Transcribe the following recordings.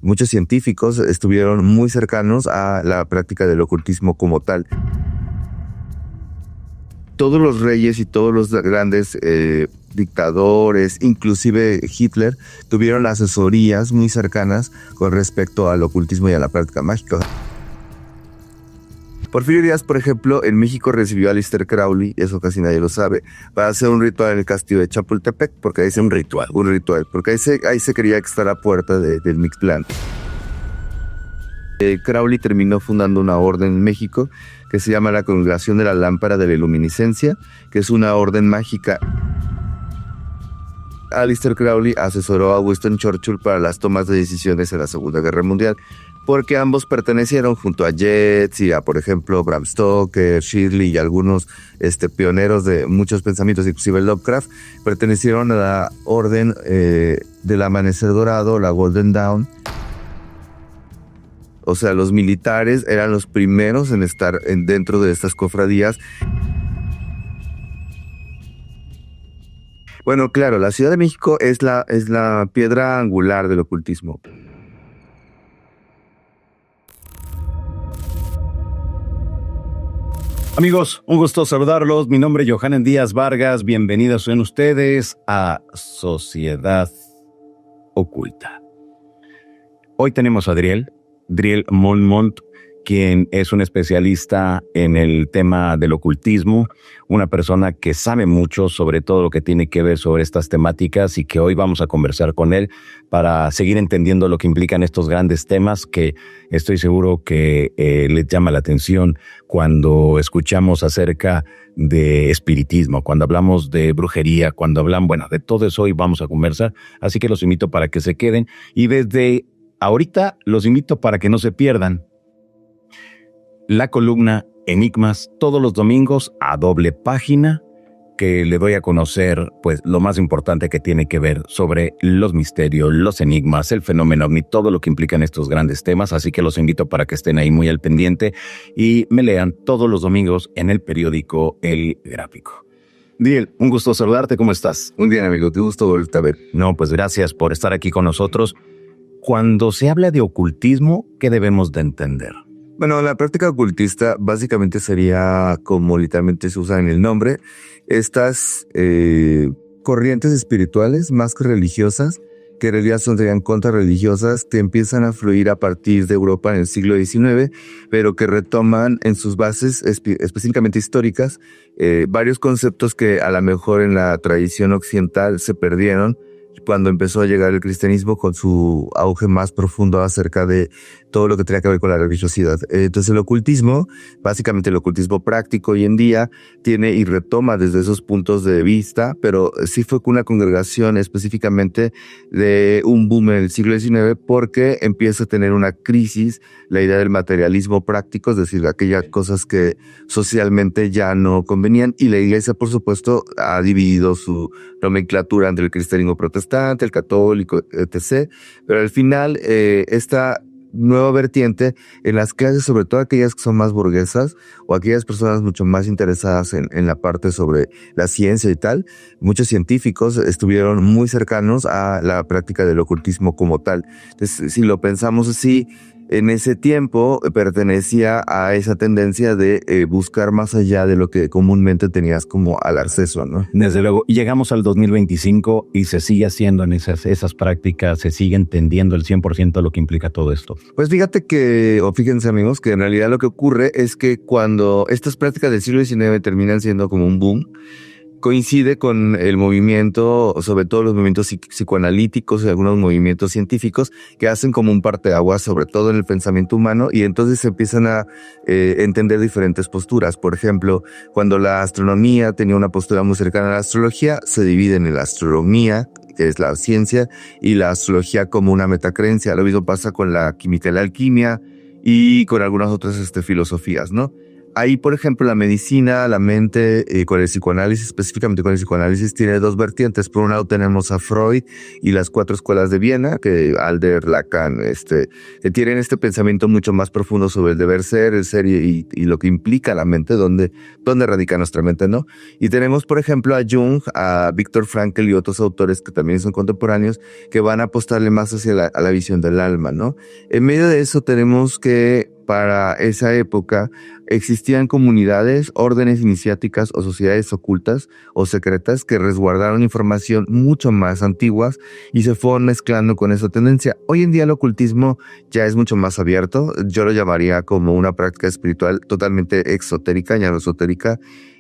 muchos científicos estuvieron muy cercanos a la práctica del ocultismo como tal. Todos los reyes y todos los grandes dictadores, inclusive Hitler, tuvieron asesorías muy cercanas con respecto al ocultismo y a la práctica mágica. Porfirio Díaz, por ejemplo, en México recibió a Aleister Crowley, eso casi nadie lo sabe, para hacer un ritual en el castillo de Chapultepec, porque ahí un ritual, porque ahí se creía que está la puerta del Mictlán. Crowley terminó fundando una orden en México que se llama la Congregación de la Lámpara de la Iluminiscencia, que es una orden mágica. Aleister Crowley asesoró a Winston Churchill para las tomas de decisiones en la Segunda Guerra Mundial, porque ambos pertenecieron junto a Yeats y a, por ejemplo, Bram Stoker, Shirley y algunos pioneros de muchos pensamientos, inclusive Lovecraft, pertenecieron a la orden del Amanecer Dorado, la Golden Dawn. O sea, los militares eran los primeros en estar dentro de estas cofradías. Bueno, claro, la Ciudad de México es la piedra angular del ocultismo. Amigos, un gusto saludarlos. Mi nombre es Johanan Díaz Vargas. Bienvenidos sean ustedes a Sociedad Oculta. Hoy tenemos a Driel Monmont, quien es un especialista en el tema del ocultismo, una persona que sabe mucho sobre todo lo que tiene que ver sobre estas temáticas y que hoy vamos a conversar con él para seguir entendiendo lo que implican estos grandes temas que estoy seguro que les llama la atención cuando escuchamos acerca de espiritismo, cuando hablamos de brujería, cuando hablan, de todo eso hoy vamos a conversar, así que los invito para que se queden y desde ahorita los invito para que no se pierdan la columna Enigmas todos los domingos a doble página, que le doy a conocer pues lo más importante que tiene que ver sobre los misterios, los enigmas, el fenómeno ovni, todo lo que implican estos grandes temas, así que los invito para que estén ahí muy al pendiente y me lean todos los domingos en el periódico El Gráfico. Driel, un gusto saludarte, ¿cómo estás? Muy bien, amigo, te gusto volverte a ver. No, pues gracias por estar aquí con nosotros. Cuando se habla de ocultismo, ¿qué debemos de entender? Bueno, la práctica ocultista básicamente sería, como literalmente se usa en el nombre, estas corrientes espirituales más que religiosas, que en realidad serían contrarreligiosas, que empiezan a fluir a partir de Europa en el siglo XIX, pero que retoman en sus bases específicamente históricas varios conceptos que a lo mejor en la tradición occidental se perdieron cuando empezó a llegar el cristianismo con su auge más profundo acerca de todo lo que tenía que ver con la religiosidad. Entonces el ocultismo, básicamente el ocultismo práctico hoy en día, tiene y retoma desde esos puntos de vista, pero sí fue con una congregación específicamente de un boom en el siglo XIX porque empieza a tener una crisis la idea del materialismo práctico, es decir, aquellas cosas que socialmente ya no convenían, y la iglesia, por supuesto, ha dividido su nomenclatura entre el cristianismo protestante, el católico, etc. Pero al final, esta nueva vertiente en las clases, sobre todo aquellas que son más burguesas o aquellas personas mucho más interesadas en la parte sobre la ciencia y tal, muchos científicos estuvieron muy cercanos a la práctica del ocultismo como tal. Entonces, si lo pensamos así, en ese tiempo pertenecía a esa tendencia de buscar más allá de lo que comúnmente tenías como al acceso, ¿no? Desde luego, y llegamos al 2025 y se sigue haciendo en esas prácticas, se sigue entendiendo el 100% lo que implica todo esto. Pues fíjense amigos, que en realidad lo que ocurre es que cuando estas prácticas del siglo XIX terminan siendo como un boom, coincide con el movimiento, sobre todo los movimientos psicoanalíticos y algunos movimientos científicos que hacen como un parteaguas, sobre todo en el pensamiento humano, y entonces se empiezan a entender diferentes posturas. Por ejemplo, cuando la astronomía tenía una postura muy cercana a la astrología, se divide en la astronomía, que es la ciencia, y la astrología como una metacreencia. Lo mismo pasa con la química y la alquimia y con algunas otras filosofías, ¿no? ahí, por ejemplo, la medicina, la mente, con el psicoanálisis, específicamente con el psicoanálisis, tiene dos vertientes. Por un lado tenemos a Freud y las 4 escuelas de Viena, que Adler, Lacan, que tienen este pensamiento mucho más profundo sobre el deber ser, el ser y lo que implica la mente, dónde radica nuestra mente, ¿no? Y tenemos, por ejemplo, a Jung, a Viktor Frankl y otros autores que también son contemporáneos, que van a apostarle más hacia a la visión del alma, ¿no? En medio de eso tenemos que para esa época existían comunidades, órdenes iniciáticas o sociedades ocultas o secretas que resguardaron información mucho más antiguas y se fueron mezclando con esa tendencia. Hoy en día el ocultismo ya es mucho más abierto. Yo lo llamaría como una práctica espiritual totalmente exotérica, ya no esotérica.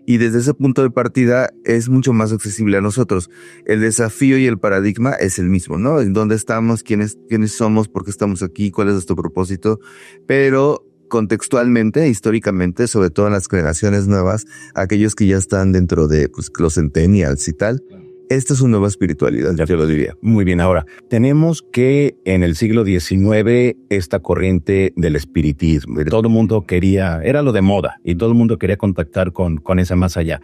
Y desde ese punto de partida es mucho más accesible a nosotros. El desafío y el paradigma es el mismo, ¿no? ¿En dónde estamos? ¿Quiénes somos? ¿Por qué estamos aquí? ¿Cuál es nuestro propósito? Pero contextualmente, históricamente, sobre todo en las generaciones nuevas, aquellos que ya están dentro de los centennials y tal, esta es una nueva espiritualidad, ya te lo diría. Muy bien, ahora, tenemos que en el siglo XIX esta corriente del espiritismo, todo el mundo quería, era lo de moda, y todo el mundo quería contactar con ese más allá.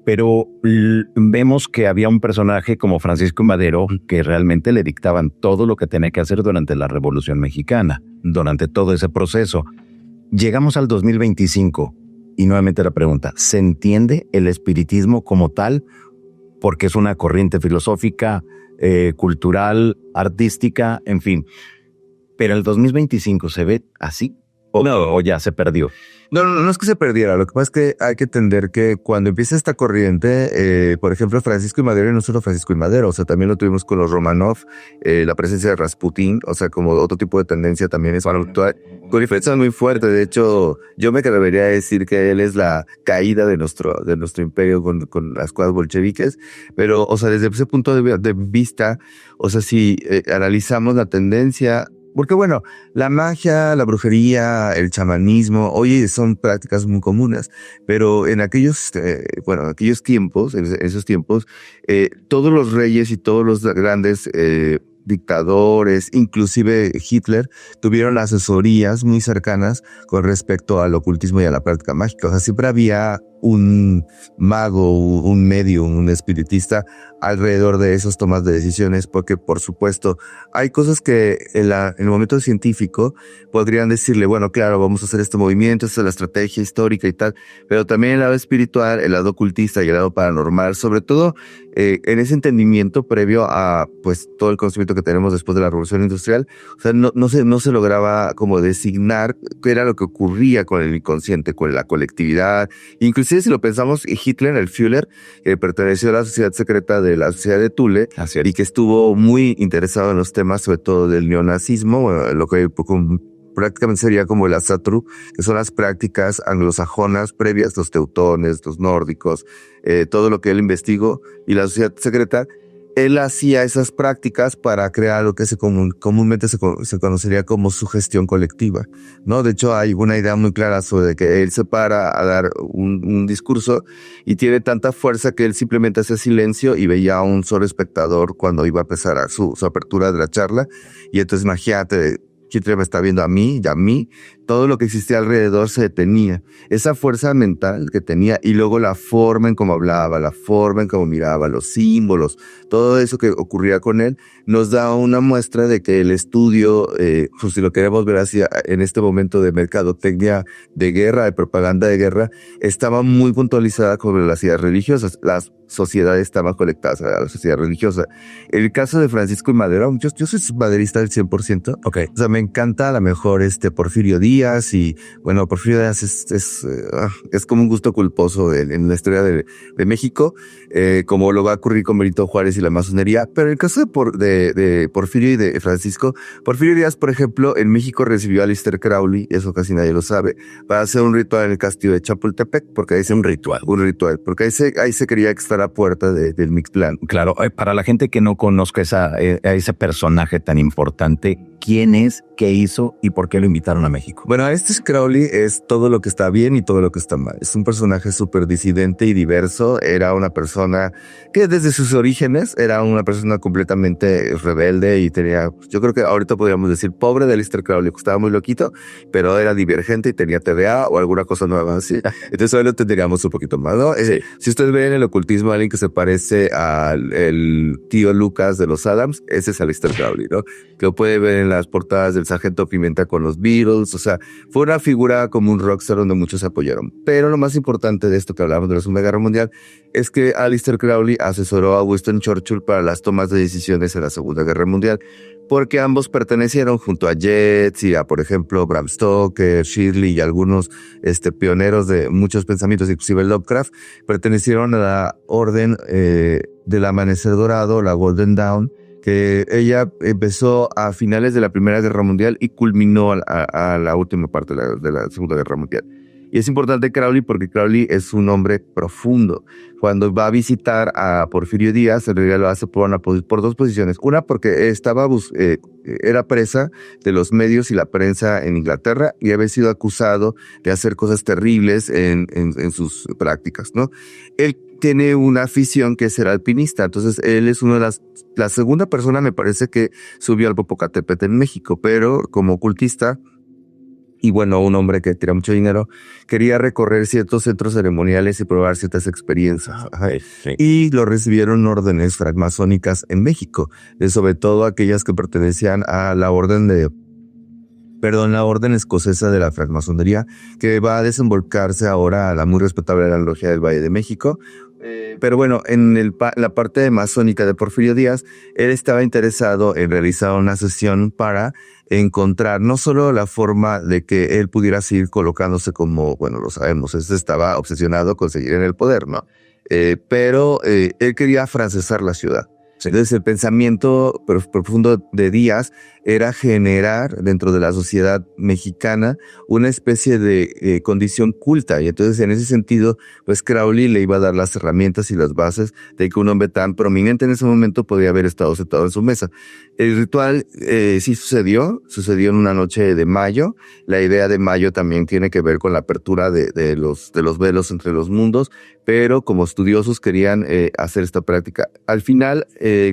Pero vemos que había un personaje como Francisco Madero que realmente le dictaban todo lo que tenía que hacer durante la Revolución Mexicana, durante todo ese proceso. Llegamos al 2025 y nuevamente la pregunta, ¿se entiende el espiritismo como tal? Porque es una corriente filosófica, cultural, artística, en fin. Pero el 2025 ¿se ve así? ¿O ya se perdió? No es que se perdiera. Lo que pasa es que hay que entender que cuando empieza esta corriente, por ejemplo, Francisco y Madero, y no solo Francisco y Madero, o sea, también lo tuvimos con los Romanov, la presencia de Rasputín, o sea, como otro tipo de tendencia también es actual, con diferencias muy fuertes. De hecho, yo me atrevería a decir que él es la caída de nuestro imperio con las cosas bolcheviques, pero, o sea, desde ese punto de vista, o sea, si analizamos la tendencia. Porque bueno, la magia, la brujería, el chamanismo, hoy son prácticas muy comunes, pero en aquellos tiempos, todos los reyes y todos los grandes dictadores, inclusive Hitler, tuvieron asesorías muy cercanas con respecto al ocultismo y a la práctica mágica. O sea, siempre había un mago, un medium, un espiritista alrededor de esas tomas de decisiones, porque por supuesto hay cosas que en el momento científico podrían decirle, bueno, claro, vamos a hacer este movimiento, esta es la estrategia histórica y tal, pero también el lado espiritual, el lado ocultista y el lado paranormal, sobre todo en ese entendimiento previo a pues todo el conocimiento que tenemos después de la Revolución Industrial, o sea, no se lograba como designar qué era lo que ocurría con el inconsciente, con la colectividad. Inclusive si lo pensamos, Hitler, el Führer, que perteneció a la sociedad secreta de la sociedad de Thule y que estuvo muy interesado en los temas, sobre todo del neonazismo, lo que prácticamente sería como el Asatru, que son las prácticas anglosajonas previas, los teutones, los nórdicos, todo lo que él investigó, y la sociedad secreta. Él hacía esas prácticas para crear lo que comúnmente se conocería como sugestión colectiva, ¿no? De hecho, hay una idea muy clara sobre que él se para a dar un discurso y tiene tanta fuerza que él simplemente hace silencio y veía a un solo espectador cuando iba a empezar su apertura de la charla. Y entonces imagínate, Hitler me está viendo a mí y a mí, todo lo que existía alrededor se detenía. Esa fuerza mental que tenía, y luego la forma en cómo hablaba, la forma en cómo miraba, los símbolos, todo eso que ocurría con él, nos da una muestra de que el estudio, pues si lo queremos ver así, en este momento de mercadotecnia de guerra, de propaganda de guerra, estaba muy puntualizada con las ideas religiosas. Las sociedades estaban conectadas a la sociedad religiosa. En el caso de Francisco y Madero, yo soy maderista del 100%. Okay. O sea, me encanta a lo mejor Porfirio Díaz, y bueno, Porfirio Díaz es como un gusto culposo en la historia de México, como lo va a ocurrir con Benito Juárez y la masonería. Pero en el caso de Porfirio y de Francisco, Porfirio Díaz, por ejemplo, en México recibió a Aleister Crowley, eso casi nadie lo sabe, para hacer un ritual en el castillo de Chapultepec, porque ahí un ritual, porque ahí se quería extraer la puerta del Mictlán. Claro, para la gente que no conozca a ese personaje tan importante, quién es, qué hizo y por qué lo invitaron a México. Bueno, Aleister Crowley es todo lo que está bien y todo lo que está mal. Es un personaje súper disidente y diverso. Era una persona que desde sus orígenes era una persona completamente rebelde y tenía, yo creo que ahorita podríamos decir pobre de Aleister Crowley, que estaba muy loquito, pero era divergente y tenía TDA o alguna cosa nueva así. Entonces hoy lo tendríamos un poquito más, ¿no? Sí. Si ustedes ven en el ocultismo a alguien que se parece al el tío Lucas de los Adams, ese es Aleister Crowley, ¿no? Que lo puede ver en las portadas del Sargento Pimienta con los Beatles. O sea, fue una figura como un rockstar donde muchos se apoyaron. Pero lo más importante de esto que hablamos de la Segunda Guerra Mundial es que Aleister Crowley asesoró a Winston Churchill para las tomas de decisiones en la Segunda Guerra Mundial, porque ambos pertenecieron junto a Yeats y a, por ejemplo, Bram Stoker, Shirley y algunos pioneros de muchos pensamientos, inclusive Lovecraft, pertenecieron a la orden del Amanecer Dorado, la Golden Dawn, que ella empezó a finales de la Primera Guerra Mundial y culminó a la última parte de la Segunda Guerra Mundial. Y es importante Crowley porque Crowley es un hombre profundo. Cuando va a visitar a Porfirio Díaz, en realidad lo hace por dos posiciones. Una, porque era presa de los medios y la prensa en Inglaterra y había sido acusado de hacer cosas terribles en sus prácticas, ¿no? Él tiene una afición que es ser alpinista. Entonces, él es una de la segunda persona, me parece, que subió al Popocatépetl en México, pero como ocultista, y bueno, un hombre que tira mucho dinero, quería recorrer ciertos centros ceremoniales y probar ciertas experiencias. Sí. Y lo recibieron órdenes francmasónicas en México, sobre todo aquellas que pertenecían a la orden escocesa de la francmasonería, que va a desembolcarse ahora a la muy respetable la Logia del Valle de México. Pero bueno, en la parte masónica de Porfirio Díaz, él estaba interesado en realizar una sesión para encontrar no solo la forma de que él pudiera seguir colocándose como, bueno, lo sabemos, él estaba obsesionado con seguir en el poder, ¿no? Pero él quería afrancesar la ciudad. Entonces el pensamiento profundo de Díaz era generar dentro de la sociedad mexicana una especie de condición culta, y entonces en ese sentido pues Crowley le iba a dar las herramientas y las bases de que un hombre tan prominente en ese momento podía haber estado sentado en su mesa. El ritual sí sucedió en una noche de mayo. La idea de mayo también tiene que ver con la apertura de los velos entre los mundos, pero como estudiosos querían hacer esta práctica. Al final,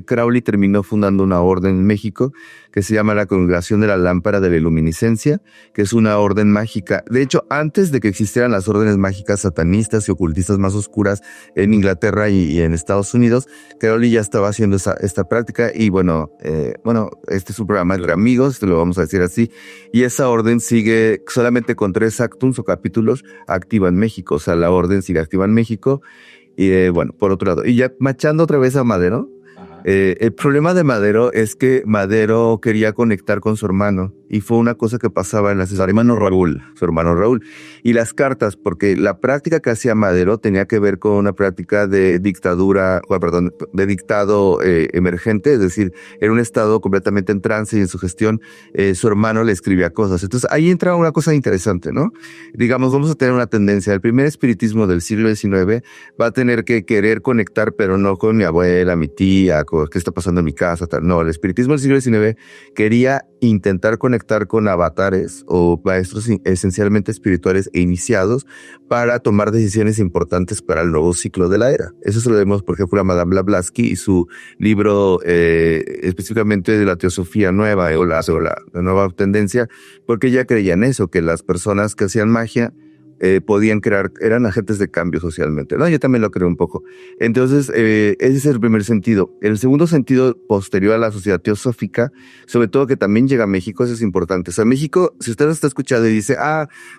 Crowley terminó fundando una orden en México que se llama la Congregación de la Lámpara de la Iluminiscencia, que es una orden mágica. De hecho, antes de que existieran las órdenes mágicas satanistas y ocultistas más oscuras en Inglaterra y en Estados Unidos, Crowley ya estaba haciendo esta práctica. Y bueno, este es un programa entre amigos, lo vamos a decir así, y esa orden sigue solamente con 3 actums o capítulos activa en México. O sea, la orden sigue activa en México. Y bueno, por otro lado, y ya machando otra vez a Madero, el problema de Madero es que Madero quería conectar con su hermano, y fue una cosa que pasaba en su hermano Raúl, y las cartas, porque la práctica que hacía Madero tenía que ver con una práctica de de dictado emergente, es decir, era un estado completamente en trance, y en su gestión su hermano le escribía cosas. Entonces ahí entra una cosa interesante, ¿no? Digamos, vamos a tener una tendencia. El primer espiritismo del siglo XIX va a tener que querer conectar, pero no con mi abuela, mi tía, con qué está pasando en mi casa, tal. No, el espiritismo del siglo XIX quería intentar conectar con avatares o maestros esencialmente espirituales e iniciados para tomar decisiones importantes para el nuevo ciclo de la era. Eso se lo vemos, por ejemplo, a Madame Blavatsky y su libro específicamente de la teosofía nueva o la nueva tendencia, porque ella creía en eso, que las personas que hacían magia podían crear, eran agentes de cambio socialmente, ¿no? Yo también lo creo un poco. Entonces, ese es el primer sentido. El segundo sentido, posterior a la sociedad teosófica, sobre todo que también llega a México, eso es importante. O sea, México, si usted lo está escuchando y dice,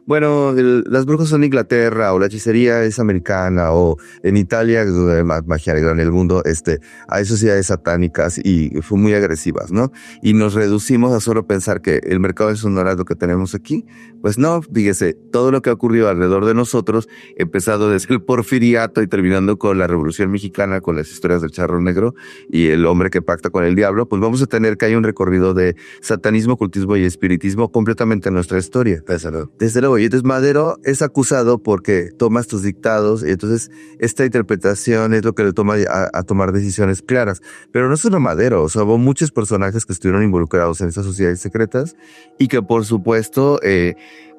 bueno, las brujas son de Inglaterra, o la hechicería es americana, o en Italia, donde más magia en el mundo, hay sociedades satánicas y fue muy agresivas, ¿no? Y nos reducimos a solo pensar que el mercado de Sonora es lo que tenemos aquí. Pues no, fíjese, todo lo que ha ocurrido desarrollo alrededor de nosotros, empezando desde el Porfiriato y terminando con la Revolución Mexicana, con las historias del Charro Negro y el hombre que pacta con el diablo, pues vamos a tener que hay un recorrido de satanismo, ocultismo y espiritismo completamente en nuestra historia. Desde luego, y entonces Madero es acusado porque tomas tus dictados y entonces esta interpretación es lo que le toma a tomar decisiones claras. Pero no es solo Madero, o sea, hubo muchos personajes que estuvieron involucrados en estas sociedades secretas y que por supuesto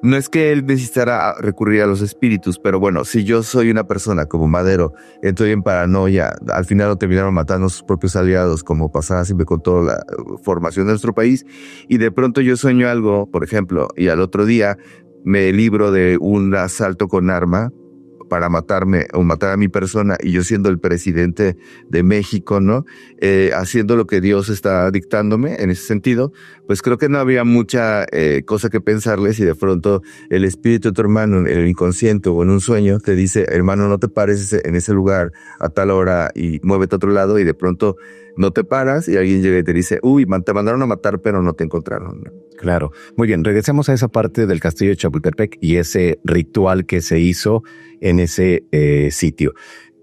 no es que él necesitara recurrir a los espíritus, pero bueno, si yo soy una persona como Madero, estoy en paranoia, al final lo terminaron matando a sus propios aliados, como pasaba siempre con toda la formación de nuestro país, y de pronto yo sueño algo, por ejemplo, y al otro día me libro de un asalto con arma para matarme o matar a mi persona y yo siendo el presidente de México, ¿no? Haciendo lo que Dios está dictándome en ese sentido, pues creo que no había mucha cosa que pensarles y de pronto el espíritu de tu hermano, en el inconsciente o en un sueño, te dice, hermano, no te pares en ese lugar a tal hora y muévete a otro lado y de pronto no te paras y alguien llega y te dice, uy, te mandaron a matar pero no te encontraron, ¿no? Claro. Muy bien, regresemos a esa parte del castillo de Chapultepec y ese ritual que se hizo en ese sitio.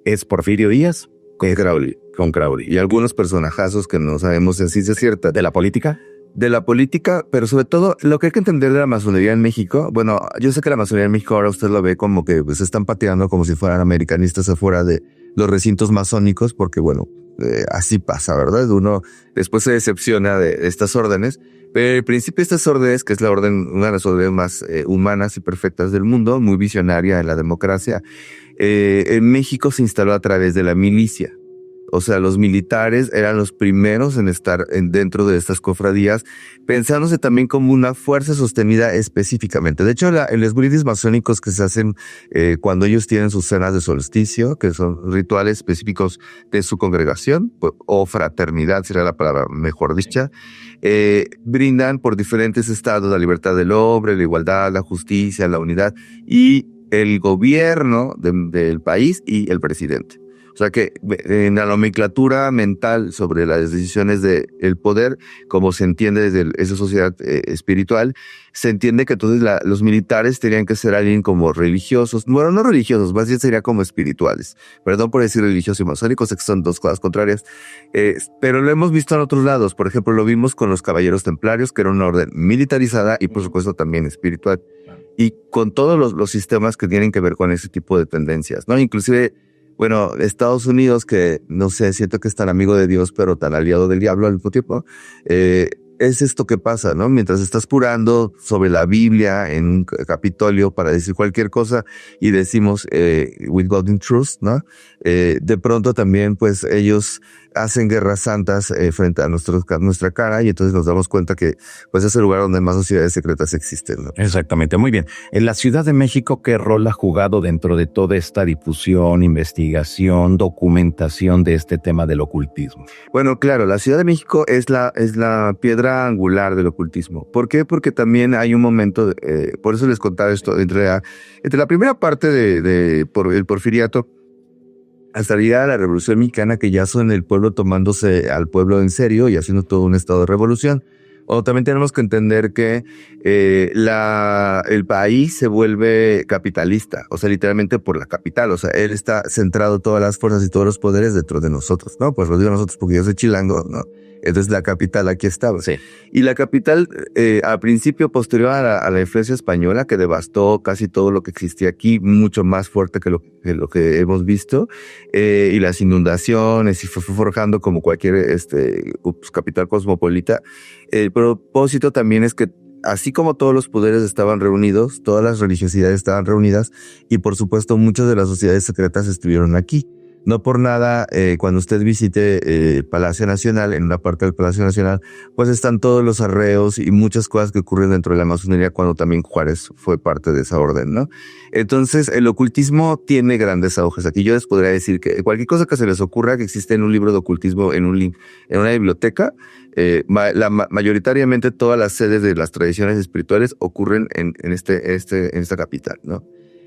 ¿Es Porfirio Díaz? Con Crowley. Y algunos personajazos que no sabemos en ciencia cierta. ¿De la política? De la política, pero sobre todo lo que hay que entender de la masonería en México. Bueno, yo sé que la masonería en México ahora usted lo ve como que se están pateando como si fueran americanistas afuera de los recintos masónicos, porque bueno, así pasa, ¿verdad? Uno después se decepciona de estas órdenes, pero el principio de estas órdenes, que es la orden, una de las órdenes más humanas y perfectas del mundo, muy visionaria en la democracia, en México se instaló a través de la milicia. O sea, los militares eran los primeros en estar dentro de estas cofradías, pensándose también como una fuerza sostenida específicamente. De hecho, en los brindis masónicos que se hacen cuando ellos tienen sus cenas de solsticio, que son rituales específicos de su congregación, o fraternidad sería la palabra mejor dicha, brindan por diferentes estados la libertad del hombre, la igualdad, la justicia, la unidad y el gobierno del país y el presidente. O sea que en la nomenclatura mental sobre las decisiones del poder, como se entiende desde esa sociedad espiritual, se entiende que entonces los militares tenían que ser alguien como religiosos. Bueno, no religiosos, más bien sería como espirituales. Perdón por decir religiosos y masónicos, sé que son dos cosas contrarias. Pero lo hemos visto en otros lados. Por ejemplo, lo vimos con los caballeros templarios, que era una orden militarizada y por supuesto también espiritual. Y con todos los sistemas que tienen que ver con ese tipo de tendencias, ¿no? Inclusive, bueno, Estados Unidos, que no sé, siento que es tan amigo de Dios, pero tan aliado del diablo al mismo tiempo, es esto que pasa, ¿no? Mientras estás purando sobre la Biblia en un Capitolio para decir cualquier cosa y decimos with God in truth, ¿no? De pronto también, pues, ellos hacen guerras santas frente a nuestra cara y entonces nos damos cuenta que pues es el lugar donde más sociedades secretas existen, ¿no? Exactamente, muy bien. En la Ciudad de México, ¿qué rol ha jugado dentro de toda esta difusión, investigación, documentación de este tema del ocultismo? Bueno, claro, la Ciudad de México es la piedra angular del ocultismo. ¿Por qué? Porque también hay un momento, por eso les contaba esto, entre la primera parte por el Porfiriato, hasta llegar a la Revolución Mexicana, que ya son el pueblo tomándose al pueblo en serio y haciendo todo un estado de revolución. O también tenemos que entender que el país se vuelve capitalista, o sea, literalmente por la capital. O sea, él está centrado todas las fuerzas y todos los poderes dentro de nosotros, ¿no? Pues lo digo nosotros porque yo soy chilango, ¿no? Entonces la capital aquí estaba. Sí. Y la capital, al principio, posterior a la influencia española, que devastó casi todo lo que existía aquí, mucho más fuerte que lo que hemos visto, y las inundaciones, y fue forjando como cualquier capital cosmopolita. El propósito también es que así como todos los poderes estaban reunidos, todas las religiosidades estaban reunidas, y por supuesto muchas de las sociedades secretas estuvieron aquí. No por nada, cuando usted visite el Palacio Nacional, en una parte del Palacio Nacional, pues están todos los arreos y muchas cosas que ocurren dentro de la masonería cuando también Juárez fue parte de esa orden, ¿no? Entonces, el ocultismo tiene grandes auges. Aquí yo les podría decir que cualquier cosa que se les ocurra que existe en un libro de ocultismo, en una biblioteca, mayoritariamente todas las sedes de las tradiciones espirituales ocurren en esta capital, ¿no?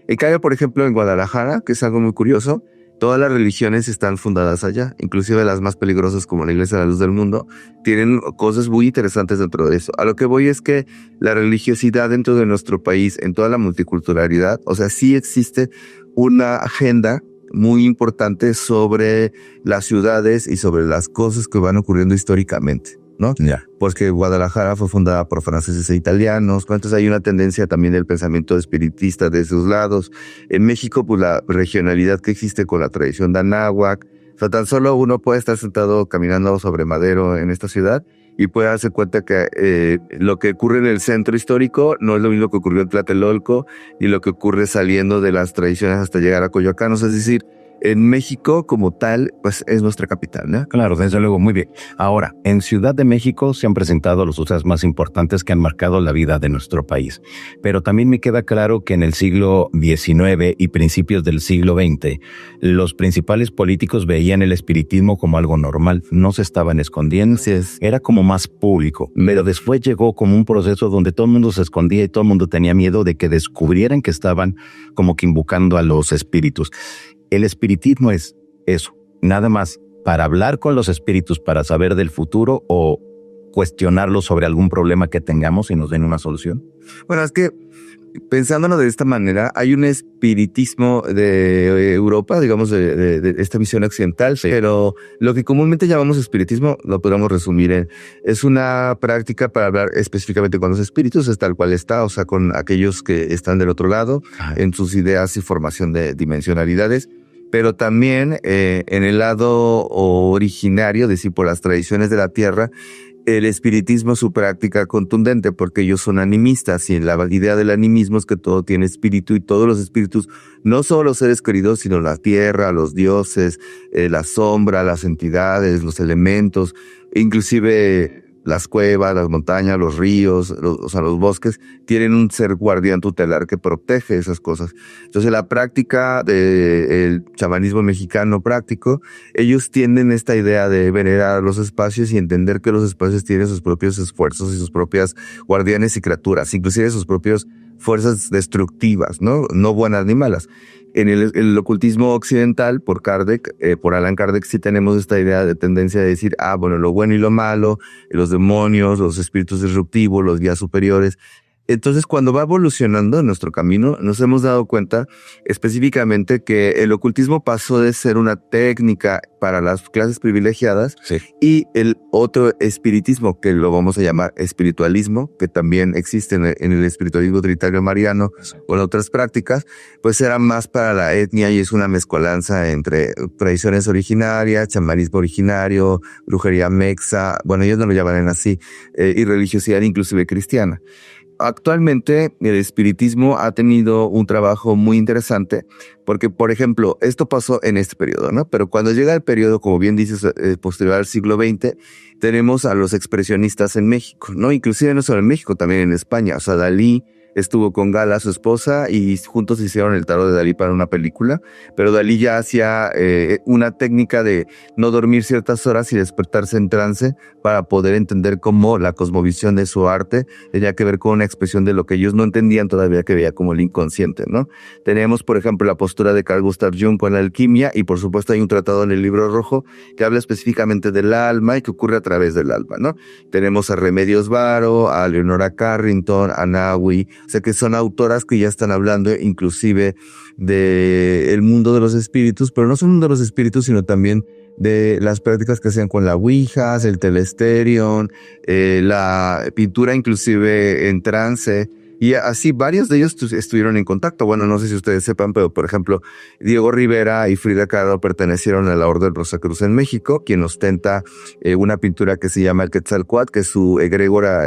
En cambio, por ejemplo, en Guadalajara, que es algo muy curioso, Todas las religiones están fundadas allá, inclusive las más peligrosas como la Iglesia de la Luz del Mundo, tienen cosas muy interesantes dentro de eso. A lo que voy es que la religiosidad dentro de nuestro país, en toda la multiculturalidad, o sea, sí existe una agenda muy importante sobre las ciudades y sobre las cosas que van ocurriendo históricamente, ¿no? Ya. Porque Guadalajara fue fundada por franceses e italianos, entonces hay una tendencia también del pensamiento espiritista de esos lados. En México, pues la regionalidad que existe con la tradición de Anáhuac, o sea, tan solo uno puede estar sentado caminando sobre Madero en esta ciudad y puede darse cuenta que lo que ocurre en el centro histórico no es lo mismo que ocurrió en Tlatelolco y lo que ocurre saliendo de las tradiciones hasta llegar a Coyoacán. O sea, es decir, en México como tal, pues es nuestra capital, ¿no? Claro, desde luego, muy bien. Ahora, en Ciudad de México se han presentado los sucesos más importantes que han marcado la vida de nuestro país. Pero también me queda claro que en el siglo XIX y principios del siglo XX, los principales políticos veían el espiritismo como algo normal, no se estaban escondiendo, Así es. era como más público. Pero después llegó como un proceso donde todo el mundo se escondía y todo el mundo tenía miedo de que descubrieran que estaban como que invocando a los espíritus. El espiritismo es eso, nada más para hablar con los espíritus, para saber del futuro o cuestionarlos sobre algún problema que tengamos y nos den una solución. Bueno, es que pensándolo de esta manera, hay un espiritismo de Europa, digamos, de esta visión occidental, Sí. pero lo que comúnmente llamamos espiritismo lo podemos resumir en, es una práctica para hablar específicamente con los espíritus, es tal cual está, o sea, con aquellos que están del otro lado, en sus ideas y formación de dimensionalidades, pero también en el lado originario, es decir, por las tradiciones de la tierra, el espiritismo es su práctica contundente porque ellos son animistas y la idea del animismo es que todo tiene espíritu y todos los espíritus, no solo los seres queridos, sino la tierra, los dioses, la sombra, las entidades, los elementos, inclusive las cuevas, las montañas, los ríos, o sea, los bosques, tienen un ser guardián tutelar que protege esas cosas. Entonces, la práctica del chamanismo mexicano práctico, ellos tienen esta idea de venerar los espacios y entender que los espacios tienen sus propios esfuerzos y sus propias guardianes y criaturas, inclusive sus propias fuerzas destructivas, no buenas ni malas. En el ocultismo occidental, por Kardec, por Allan Kardec, sí tenemos esta idea de tendencia de decir, bueno, lo bueno y lo malo, los demonios, los espíritus disruptivos, los guías superiores. Entonces, cuando va evolucionando nuestro camino, nos hemos dado cuenta específicamente que el ocultismo pasó de ser una técnica para las clases privilegiadas Sí. y el otro espiritismo, que lo vamos a llamar espiritualismo, que también existe en el espiritualismo trinitario mariano o en otras prácticas, pues era más para la etnia y es una mezcolanza entre tradiciones originarias, chamanismo originario, brujería mexa, bueno, ellos no lo llaman así, y religiosidad inclusive cristiana. Actualmente el espiritismo ha tenido un trabajo muy interesante porque, por ejemplo, esto pasó en este periodo, ¿no? Pero cuando llega el periodo, como bien dices, posterior al siglo XX, tenemos a los expresionistas en México, ¿no? Inclusive no solo en México, también en España. O sea, Dalí estuvo con Gala, su esposa, y juntos hicieron el tarot de Dalí para una película, pero Dalí ya hacía una técnica de no dormir ciertas horas y despertarse en trance para poder entender cómo la cosmovisión de su arte tenía que ver con una expresión de lo que ellos no entendían todavía, que veía como el inconsciente, ¿no? Tenemos, por ejemplo, la postura de Carl Gustav Jung con la alquimia y, por supuesto, hay un tratado en el Libro Rojo que habla específicamente del alma y que ocurre a través del alma, ¿no? Tenemos a Remedios Varo, a Leonora Carrington, a Nahui, o sea que son autoras que ya están hablando inclusive del mundo de los espíritus, pero no solo el mundo de los espíritus, sino también de las prácticas que hacían con la Ouija, el telesterion, la pintura inclusive en trance. Y así varios de ellos estuvieron en contacto. Bueno, no sé si ustedes sepan, pero por ejemplo, Diego Rivera y Frida Kahlo pertenecieron a la Orden Rosacruz en México, quien ostenta una pintura que se llama el Quetzalcóatl, que es su egregora,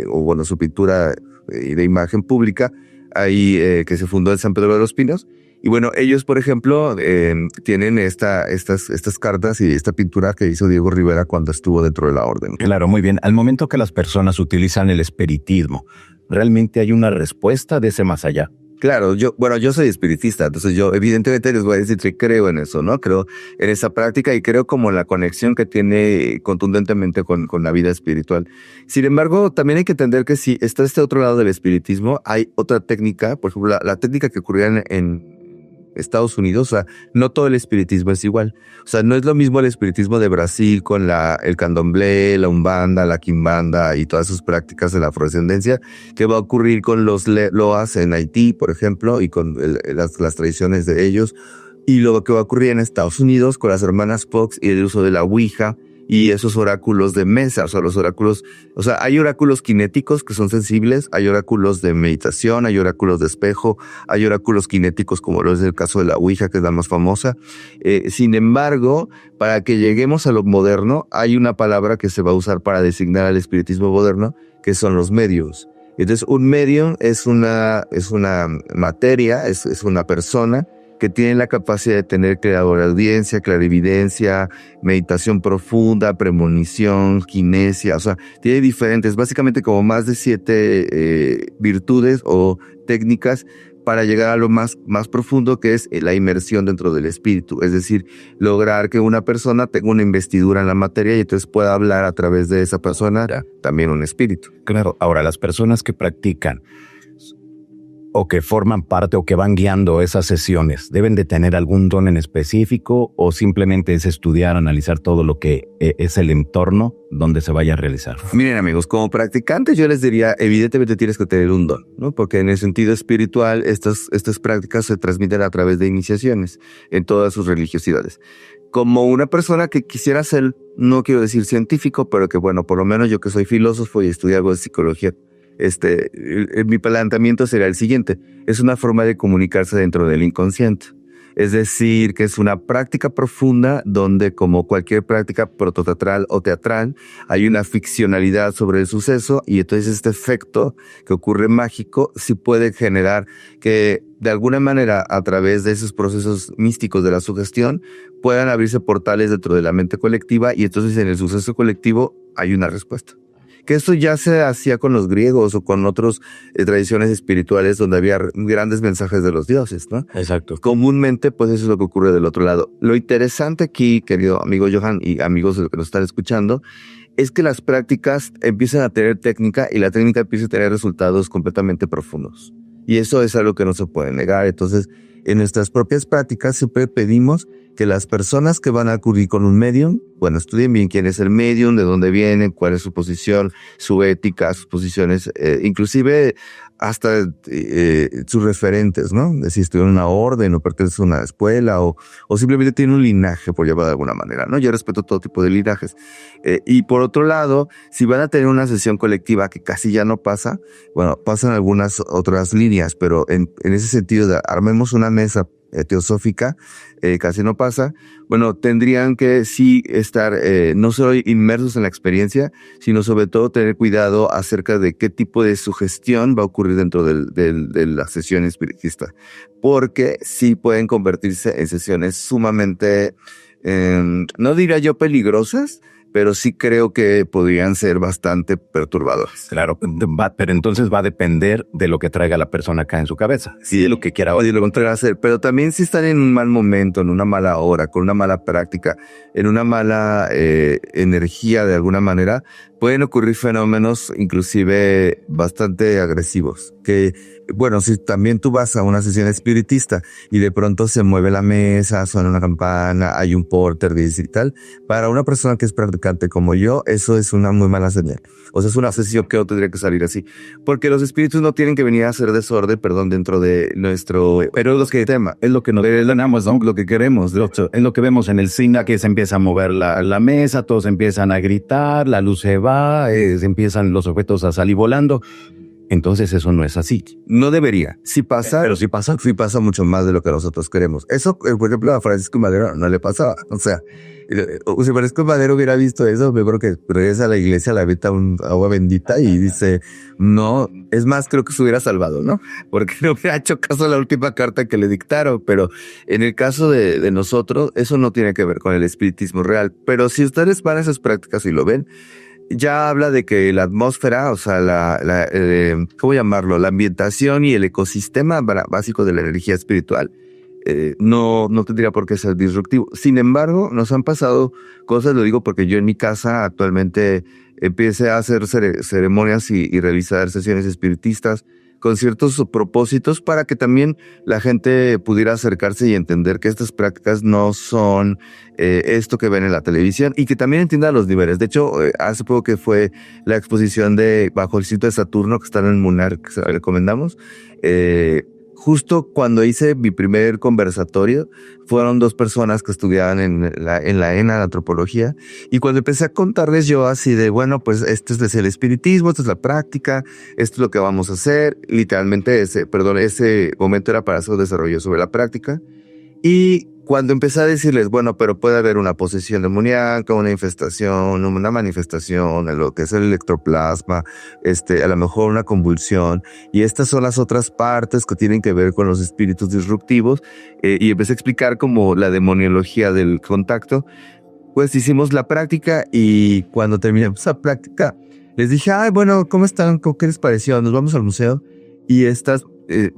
o bueno, su pintura de imagen pública, ahí que se fundó en San Pedro de los Pinos. Y bueno, ellos, por ejemplo, tienen estas cartas y esta pintura que hizo Diego Rivera cuando estuvo dentro de la orden. Claro, muy bien. Al momento que las personas utilizan el espiritismo, ¿realmente hay una respuesta de ese más allá? Claro, yo soy espiritista, entonces yo evidentemente les voy a decir que creo en eso, ¿no? Creo en esa práctica y creo como en la conexión que tiene contundentemente con la vida espiritual. Sin embargo, también hay que entender que si está este otro lado del espiritismo, hay otra técnica, por ejemplo, la técnica que ocurría en Estados Unidos, o sea, no todo el espiritismo es igual. O sea, no es lo mismo el espiritismo de Brasil con el candomblé, la umbanda, la quimbanda y todas sus prácticas de la afrodescendencia que va a ocurrir con los loas en Haití, por ejemplo, y con las tradiciones de ellos, y lo que va a ocurrir en Estados Unidos con las hermanas Fox y el uso de la Ouija y esos oráculos de mesa, o sea, los oráculos, o sea, hay oráculos cinéticos que son sensibles, hay oráculos de meditación, hay oráculos de espejo, hay oráculos cinéticos como lo es el caso de la Ouija, que es la más famosa. Sin embargo, para que lleguemos a lo moderno, hay una palabra que se va a usar para designar al espiritismo moderno, que son los mediums. Entonces, un medium es una materia, es una persona que tiene la capacidad de tener claraudiencia, clarividencia, meditación profunda, premonición, kinesia, o sea, tiene diferentes, básicamente como más de 7 virtudes o técnicas para llegar a lo más profundo, que es la inmersión dentro del espíritu, es decir, lograr que una persona tenga una investidura en la materia y entonces pueda hablar a través de esa persona, también un espíritu. Claro, ahora las personas que practican o que forman parte o que van guiando esas sesiones, ¿deben de tener algún don en específico o simplemente es estudiar, analizar todo lo que es el entorno donde se vaya a realizar? Miren amigos, como practicantes yo les diría, evidentemente tienes que tener un don, ¿no? Porque en el sentido espiritual estas prácticas se transmiten a través de iniciaciones en todas sus religiosidades. Como una persona que quisiera ser, no quiero decir científico, pero que bueno, por lo menos yo que soy filósofo y estudié algo de psicología, mi planteamiento sería el siguiente: es una forma de comunicarse dentro del inconsciente. Es decir, que es una práctica profunda donde, como cualquier práctica prototeatral o teatral, hay una ficcionalidad sobre el suceso y entonces este efecto que ocurre mágico sí puede generar que de alguna manera a través de esos procesos místicos de la sugestión puedan abrirse portales dentro de la mente colectiva y entonces en el suceso colectivo hay una respuesta. Que esto ya se hacía con los griegos o con otras tradiciones espirituales donde había grandes mensajes de los dioses, ¿no? Exacto. Comúnmente, pues eso es lo que ocurre del otro lado. Lo interesante aquí, querido amigo Johan y amigos que nos están escuchando, es que las prácticas empiezan a tener técnica y la técnica empieza a tener resultados completamente profundos. Y eso es algo que no se puede negar. Entonces, en nuestras propias prácticas siempre pedimos que las personas que van a acudir con un medium, bueno, estudien bien quién es el medium, de dónde viene, cuál es su posición, su ética, sus posiciones, inclusive hasta sus referentes, ¿no? Si estudian en una orden o pertenecen a una escuela o simplemente tienen un linaje, por llamarlo de alguna manera, ¿no? Yo respeto todo tipo de linajes. Y por otro lado, si van a tener una sesión colectiva que casi ya no pasa, bueno, pasan algunas otras líneas, pero en ese sentido de armemos una mesa teosófica, casi no pasa. Bueno, tendrían que sí estar no solo inmersos en la experiencia, sino sobre todo tener cuidado acerca de qué tipo de sugestión va a ocurrir dentro de la sesión espiritista, porque sí pueden convertirse en sesiones sumamente, no diría yo peligrosas, pero sí creo que podrían ser bastante perturbadoras. Claro, pero entonces va a depender de lo que traiga la persona acá en su cabeza. Sí, de lo que quiera o de lo que quiera hacer. Pero también si están en un mal momento, en una mala hora, con una mala práctica, en una mala energía de alguna manera, pueden ocurrir fenómenos inclusive bastante agresivos. Que, bueno, si también tú vas a una sesión espiritista y de pronto se mueve la mesa, suena una campana, hay un porter y tal, para una persona que es practicante como yo, eso es una muy mala señal. O sea, es una sesión que no tendría que salir así. Porque los espíritus no tienen que venir a hacer desorden, dentro de nuestro... Pero es lo que tema, es lo que nos ganamos, ¿no? Lo que queremos. Es lo que vemos en el cine, que se empieza a mover la mesa, todos empiezan a gritar, la luz se va, se empiezan los objetos a salir volando. Entonces eso no es así. No debería. Sí pasa. Pero sí pasa. Sí pasa mucho más de lo que nosotros queremos. Eso, por ejemplo, a Francisco Madero no le pasaba. O sea, si Francisco Madero hubiera visto eso, me creo que regresa a la iglesia, le avienta un agua bendita y dice, no, es más, creo que se hubiera salvado, ¿no? Porque no hubiera hecho caso a la última carta que le dictaron. Pero en el caso de nosotros, eso no tiene que ver con el espiritismo real. Pero si ustedes van a esas prácticas y lo ven, ya habla de que la atmósfera, o sea, ¿cómo llamarlo? La ambientación y el ecosistema básico de la energía espiritual no tendría por qué ser disruptivo. Sin embargo, nos han pasado cosas, lo digo porque yo en mi casa actualmente empecé a hacer ceremonias y realizar sesiones espiritistas con ciertos propósitos para que también la gente pudiera acercarse y entender que estas prácticas no son esto que ven en la televisión y que también entiendan los niveles. De hecho, hace poco que fue la exposición de Bajo el Cinto de Saturno que están en Munar, que se la recomendamos, justo cuando hice mi primer conversatorio, fueron 2 personas que estudiaban en la ENA de antropología, y cuando empecé a contarles yo así de, bueno, pues este es el espiritismo, esta es la práctica, esto es lo que vamos a hacer, literalmente ese momento era para hacer un desarrollo sobre la práctica, y cuando empecé a decirles, bueno, pero puede haber una posesión demoníaca, una infestación, una manifestación de lo que es el electroplasma, a lo mejor una convulsión, y estas son las otras partes que tienen que ver con los espíritus disruptivos, y empecé a explicar como la demoniología del contacto. Pues hicimos la práctica, y cuando terminamos la práctica, les dije, ay, bueno, ¿cómo están? ¿Qué les pareció? ¿Nos vamos al museo? Y estas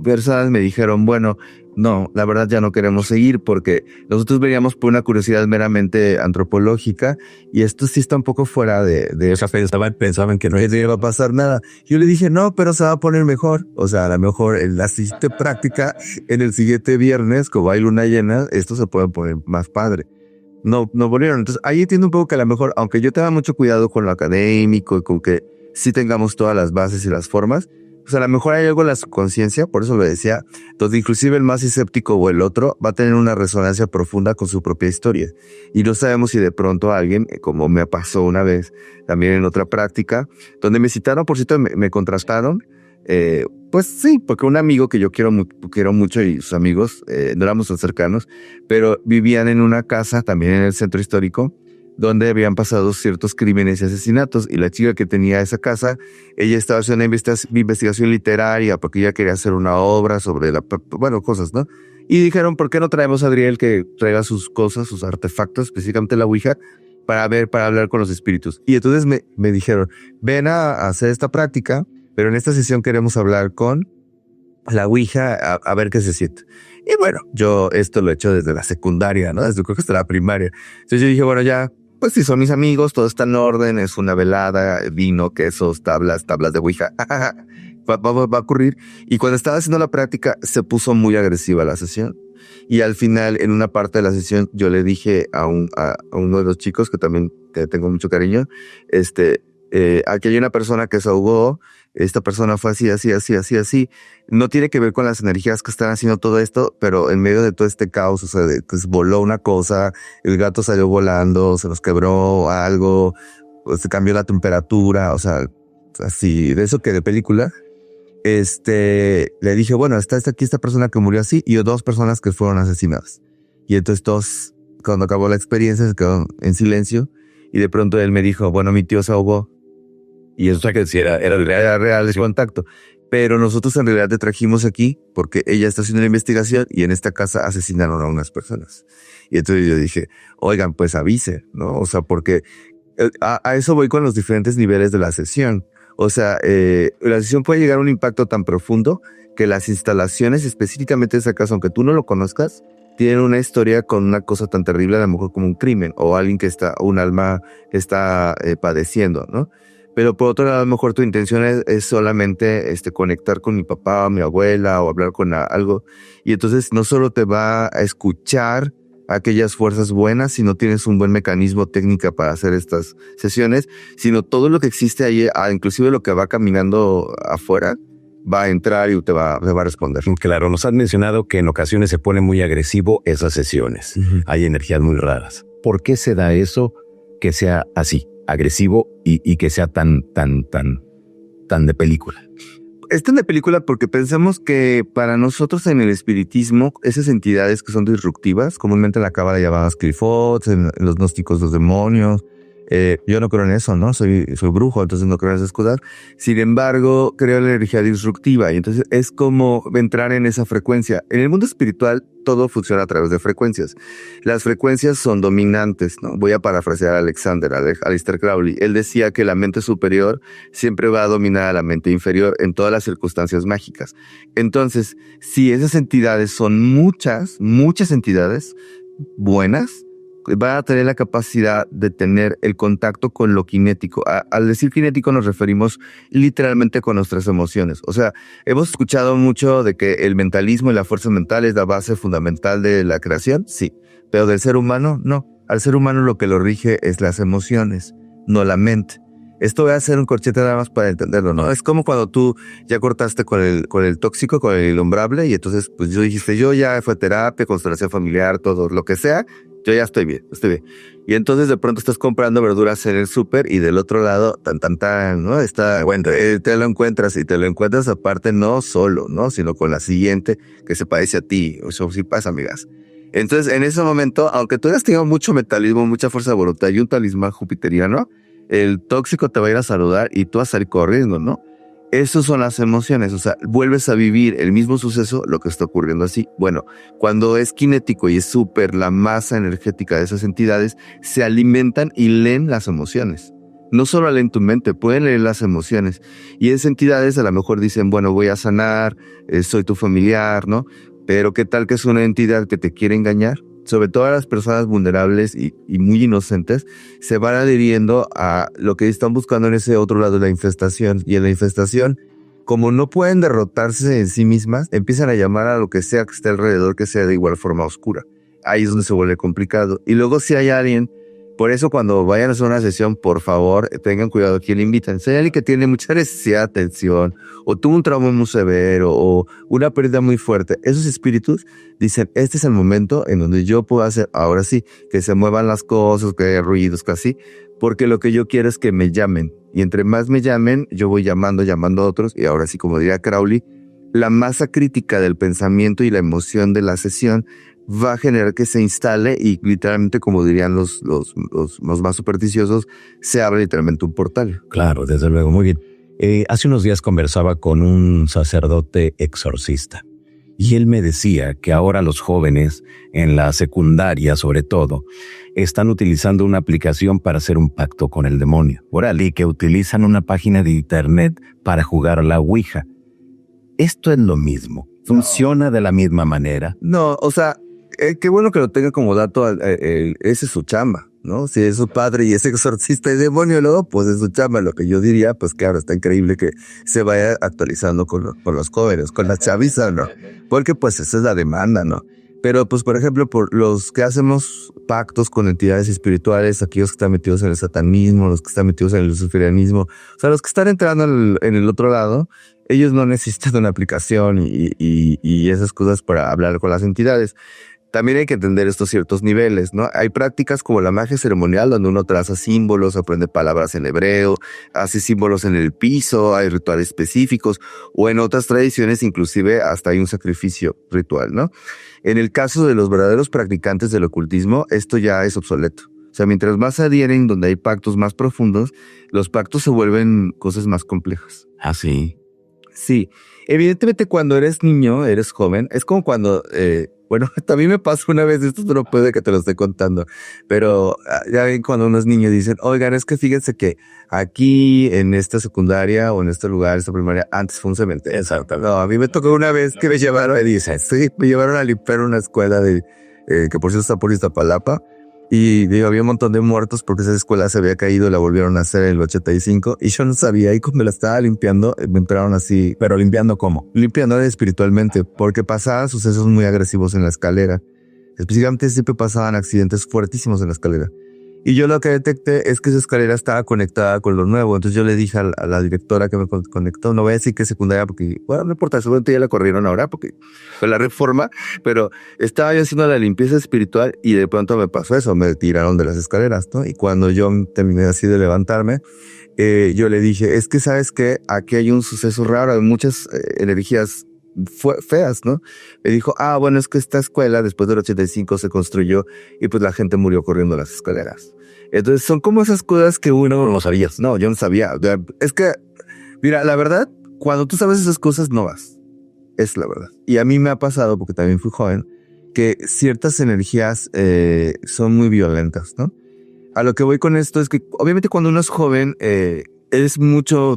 personas me dijeron, bueno, no, la verdad ya no queremos seguir porque nosotros veníamos por una curiosidad meramente antropológica y esto sí está un poco fuera de o sea, pensaban que no iba a pasar nada. Yo le dije, no, pero se va a poner mejor. O sea, a lo mejor en la siguiente práctica, en el siguiente viernes, como hay luna llena, esto se puede poner más padre. No volvieron. Entonces ahí entiendo un poco que a lo mejor, aunque yo tenga mucho cuidado con lo académico y con que sí tengamos todas las bases y las formas, pues a lo mejor hay algo en la subconsciencia, por eso lo decía, donde inclusive el más escéptico o el otro va a tener una resonancia profunda con su propia historia. Y no sabemos si de pronto alguien, como me pasó una vez también en otra práctica, donde me citaron, por cierto, me contrastaron, pues sí, porque un amigo que yo quiero mucho y sus amigos, no éramos tan cercanos, pero vivían en una casa también en el centro histórico, donde habían pasado ciertos crímenes y asesinatos, y la chica que tenía esa casa, ella estaba haciendo una investigación literaria porque ella quería hacer una obra sobre cosas, ¿no? Y dijeron, ¿por qué no traemos a Adriel que traiga sus cosas, sus artefactos, específicamente la Ouija, para hablar con los espíritus? Y entonces me dijeron, ven a hacer esta práctica, pero en esta sesión queremos hablar con la Ouija a ver qué se siente. Y bueno, yo esto lo he hecho desde la secundaria, ¿no? Creo que hasta la primaria. Entonces yo dije, bueno, ya, pues si son mis amigos, todo está en orden, es una velada, vino, quesos, tablas de Ouija, va a ocurrir. Y cuando estaba haciendo la práctica, se puso muy agresiva la sesión. Y al final, en una parte de la sesión, yo le dije a uno de los chicos, que también tengo mucho cariño, aquí hay una persona que se ahogó, esta persona fue así. No tiene que ver con las energías que están haciendo todo esto, pero en medio de todo este caos, o sea, pues voló una cosa, el gato salió volando, se nos quebró algo, pues se cambió la temperatura, o sea, así, de eso que de película. Le dije, bueno, está aquí esta persona que murió así y 2 personas que fueron asesinadas. Y entonces todos, cuando acabó la experiencia, se quedaron en silencio y de pronto él me dijo, bueno, mi tío se ahogó. Y eso que decía, era real ese contacto. Pero nosotros en realidad te trajimos aquí porque ella está haciendo una investigación y en esta casa asesinaron a unas personas. Y entonces yo dije, oigan, pues avise, ¿no? O sea, porque a eso voy con los diferentes niveles de la sesión. O sea, la sesión puede llegar a un impacto tan profundo que las instalaciones, específicamente esa casa, aunque tú no lo conozcas, tienen una historia con una cosa tan terrible, a lo mejor como un crimen o alguien un alma que está padeciendo, ¿no? Pero por otro lado, a lo mejor tu intención es solamente conectar con mi papá o mi abuela o hablar con algo. Y entonces no solo te va a escuchar aquellas fuerzas buenas si no tienes un buen mecanismo técnica para hacer estas sesiones, sino todo lo que existe ahí, inclusive lo que va caminando afuera, va a entrar y te va a responder. Claro, nos has mencionado que en ocasiones se pone muy agresivo esas sesiones. Uh-huh. Hay energías muy raras. ¿Por qué se da eso que sea así, agresivo y que sea tan de película? Es tan de película porque pensamos que para nosotros en el espiritismo, esas entidades que son disruptivas, comúnmente en la cábala llamadas Qliphots, en los gnósticos los demonios, yo no creo en eso, ¿no? Soy brujo, entonces no creo en esas cosas. Sin embargo, creo en la energía disruptiva y entonces es como entrar en esa frecuencia. En el mundo espiritual, todo funciona a través de frecuencias. Las frecuencias son dominantes, ¿no? Voy a parafrasear a Aleister Crowley. Él decía que la mente superior siempre va a dominar a la mente inferior en todas las circunstancias mágicas. Entonces, si esas entidades son muchas entidades buenas, van a tener la capacidad de tener el contacto con lo cinético. Al decir cinético nos referimos literalmente con nuestras emociones. O sea, hemos escuchado mucho de que el mentalismo y la fuerza mental es la base fundamental de la creación, sí, pero del ser humano, no. Al ser humano lo que lo rige es las emociones, no la mente. Esto voy a hacer un corchete nada más para entenderlo, ¿no? Es como cuando tú ya cortaste con el tóxico, con el innombrable, y entonces pues yo dijiste, yo ya fue terapia, constelación familiar, todo lo que sea, yo ya estoy bien. Y entonces de pronto estás comprando verduras en el súper y del otro lado, ¿no? Está, bueno, te lo encuentras aparte no solo, ¿no? Sino con la siguiente que se parece a ti. Eso sí pasa, amigas. Entonces, en ese momento, aunque tú hayas tenido mucho mentalismo, mucha fuerza de voluntad y un talismán jupiteriano, el tóxico te va a ir a saludar y tú vas a salir corriendo, ¿no? Esas son las emociones, o sea, vuelves a vivir el mismo suceso, lo que está ocurriendo así. Bueno, cuando es cinético y es súper la masa energética de esas entidades, se alimentan y leen las emociones. No solo leen tu mente, pueden leer las emociones. Y esas entidades a lo mejor dicen, bueno, voy a sanar, soy tu familiar, ¿no? Pero ¿qué tal que es una entidad que te quiere engañar? Sobre todo a las personas vulnerables y muy inocentes, se van adhiriendo a lo que están buscando en ese otro lado de la infestación. Y en la infestación, como no pueden derrotarse en sí mismas, empiezan a llamar a lo que sea que esté alrededor que sea de igual forma oscura. Ahí es donde se vuelve complicado. Y luego si hay alguien, por eso cuando vayan a hacer una sesión, por favor, tengan cuidado a quién le invitan. Si hay alguien que tiene mucha necesidad de atención, o tuvo un trauma muy severo, o una pérdida muy fuerte, esos espíritus dicen, este es el momento en donde yo puedo hacer, ahora sí, que se muevan las cosas, que haya ruidos, casi, porque lo que yo quiero es que me llamen. Y entre más me llamen, yo voy llamando a otros, y ahora sí, como diría Crowley, la masa crítica del pensamiento y la emoción de la sesión va a generar que se instale y literalmente, como dirían los más supersticiosos, se abre literalmente un portal. Claro, desde luego, muy bien. Hace unos días conversaba con un sacerdote exorcista y él me decía que ahora los jóvenes, en la secundaria sobre todo, están utilizando una aplicación para hacer un pacto con el demonio. Órale, y que utilizan una página de internet para jugar a la Ouija. ¿Esto es lo mismo? ¿Funciona de la misma manera? No, o sea, qué bueno que lo tenga como dato, ese es su chamba, ¿no? Si es su padre y es exorcista y demoniólogo, pues es su chamba. Lo que yo diría, pues claro, está increíble que se vaya actualizando con los jóvenes, con la chaviza, ¿no? Porque pues esa es la demanda, ¿no? Pero pues por ejemplo, por los que hacemos pactos con entidades espirituales, aquellos que están metidos en el satanismo, los que están metidos en el luciferianismo, o sea, los que están entrando en el otro lado, ellos no necesitan una aplicación y esas cosas para hablar con las entidades. También hay que entender estos ciertos niveles, ¿no? Hay prácticas como la magia ceremonial, donde uno traza símbolos, aprende palabras en hebreo, hace símbolos en el piso, hay rituales específicos, o en otras tradiciones inclusive hasta hay un sacrificio ritual, ¿no? En el caso de los verdaderos practicantes del ocultismo, esto ya es obsoleto. O sea, mientras más se adhieren, donde hay pactos más profundos, los pactos se vuelven cosas más complejas. Ah, sí. Sí. Evidentemente cuando eres niño, eres joven, es como cuando... bueno, también me pasó una vez, esto no puede que te lo esté contando, pero ya ven cuando unos niños dicen, oigan, es que fíjense que aquí en esta secundaria o en este lugar, esta primaria, antes fue un cementerio. Exacto. No, a mí me tocó una vez que me llevaron, y dice, sí, me llevaron a limpiar una escuela que por cierto está por Iztapalapa. Y digo, había un montón de muertos porque esa escuela se había caído, la volvieron a hacer en el 85 y yo no sabía. Y cuando la estaba limpiando, me entraron así. ¿Pero limpiando cómo? Limpiando espiritualmente, porque pasaban sucesos muy agresivos en la escalera. Específicamente siempre pasaban accidentes fuertísimos en la escalera. Y yo lo que detecté es que esa escalera estaba conectada con lo nuevo. Entonces yo le dije a la directora que me conectó, no voy a decir que es secundaria porque, bueno, no importa, seguramente ya la corrieron ahora porque fue la reforma, pero estaba yo haciendo la limpieza espiritual y de pronto me pasó eso, me tiraron de las escaleras, ¿no? Y cuando yo terminé así de levantarme, yo le dije, es que sabes que aquí hay un suceso raro, hay muchas energías feas, ¿no? Me dijo, bueno, es que esta escuela después del 85 se construyó y pues la gente murió corriendo las escaleras. Entonces son como esas cosas que uno no sabías. No, yo no sabía. Es que, mira, la verdad, cuando tú sabes esas cosas no vas. Es la verdad. Y a mí me ha pasado, porque también fui joven, que ciertas energías son muy violentas, ¿no? A lo que voy con esto es que obviamente cuando uno es joven,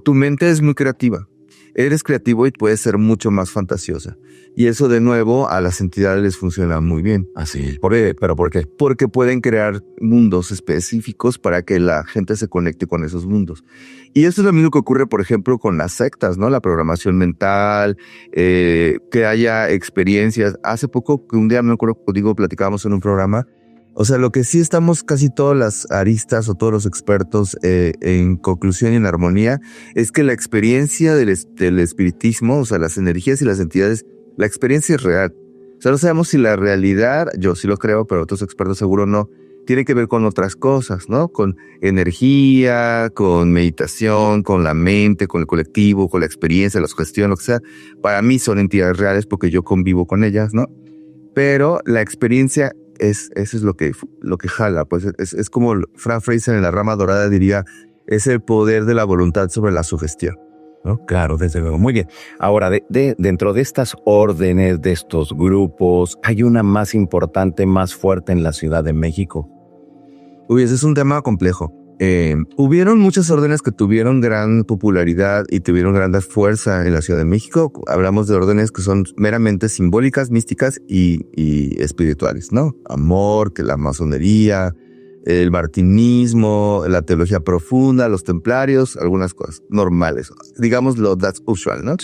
tu mente es muy creativa. eres creativo y puedes ser mucho más fantasiosa. Y eso, de nuevo, a las entidades les funciona muy bien. Así. ¿Pero por qué? Porque pueden crear mundos específicos para que la gente se conecte con esos mundos. Y eso es lo mismo que ocurre, por ejemplo, con las sectas, ¿no? La programación mental, que haya experiencias. Hace poco, un día me acuerdo, platicábamos en un programa. O sea, lo que sí estamos casi todas las aristas o todos los expertos en conclusión y en armonía es que la experiencia del espiritismo, o sea, las energías y las entidades, la experiencia es real. O sea, no sabemos si la realidad, yo sí lo creo, pero otros expertos seguro no, tiene que ver con otras cosas, ¿no? Con energía, con meditación, con la mente, con el colectivo, con la experiencia, la sugestión, lo que sea. Para mí son entidades reales porque yo convivo con ellas, ¿no? Pero la experiencia eso es lo que jala, pues es como Frank Fraser en La Rama Dorada diría, es el poder de la voluntad sobre la sugestión, ¿no? Claro, desde luego. Muy bien. Ahora, dentro de estas órdenes, de estos grupos, ¿hay una más importante, más fuerte en la Ciudad de México? Uy, ese es un tema complejo. Hubieron muchas órdenes que tuvieron gran popularidad y tuvieron gran fuerza en la Ciudad de México. Hablamos de órdenes que son meramente simbólicas, místicas y espirituales, ¿no? Amor, que la masonería, el martinismo, la teología profunda, los templarios, algunas cosas normales. Digámoslo, that's usual, ¿no?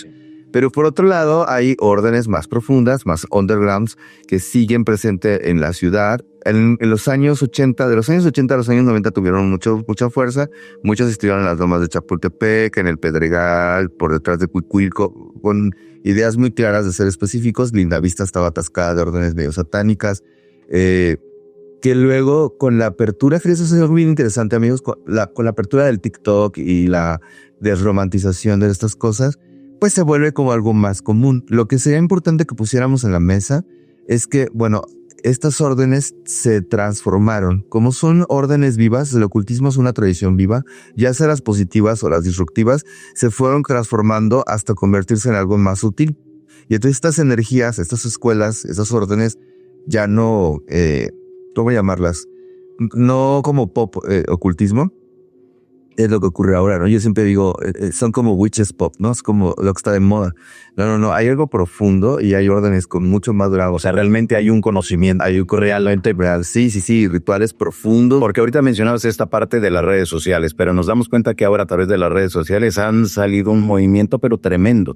Pero por otro lado, hay órdenes más profundas, más undergrounds, que siguen presentes en la ciudad. En los años 80, de los años 80 a los años 90 tuvieron mucha fuerza. Muchos estuvieron en las lomas de Chapultepec, en el Pedregal, por detrás de Cuicuilco, con ideas muy claras de ser específicos. Lindavista estaba atascada de órdenes medio satánicas. Que luego, con la apertura, eso es algo bien interesante, amigos, con la apertura del TikTok y la desromantización de estas cosas, pues se vuelve como algo más común. Lo que sería importante que pusiéramos en la mesa es que, bueno, estas órdenes se transformaron. Como son órdenes vivas, el ocultismo es una tradición viva, ya sea las positivas o las disruptivas, se fueron transformando hasta convertirse en algo más útil. Y entonces estas energías, estas escuelas, estas órdenes, ya no, ¿cómo llamarlas? No como pop ocultismo. Es lo que ocurre ahora, ¿no? Yo siempre digo, son como witches pop, ¿no? Es como lo que está de moda. No, hay algo profundo y hay órdenes con mucho más grado. O sea, realmente hay un conocimiento, hay un realmente real. Sí, rituales profundos. Porque ahorita mencionabas esta parte de las redes sociales, pero nos damos cuenta que ahora a través de las redes sociales han salido un movimiento, pero tremendo,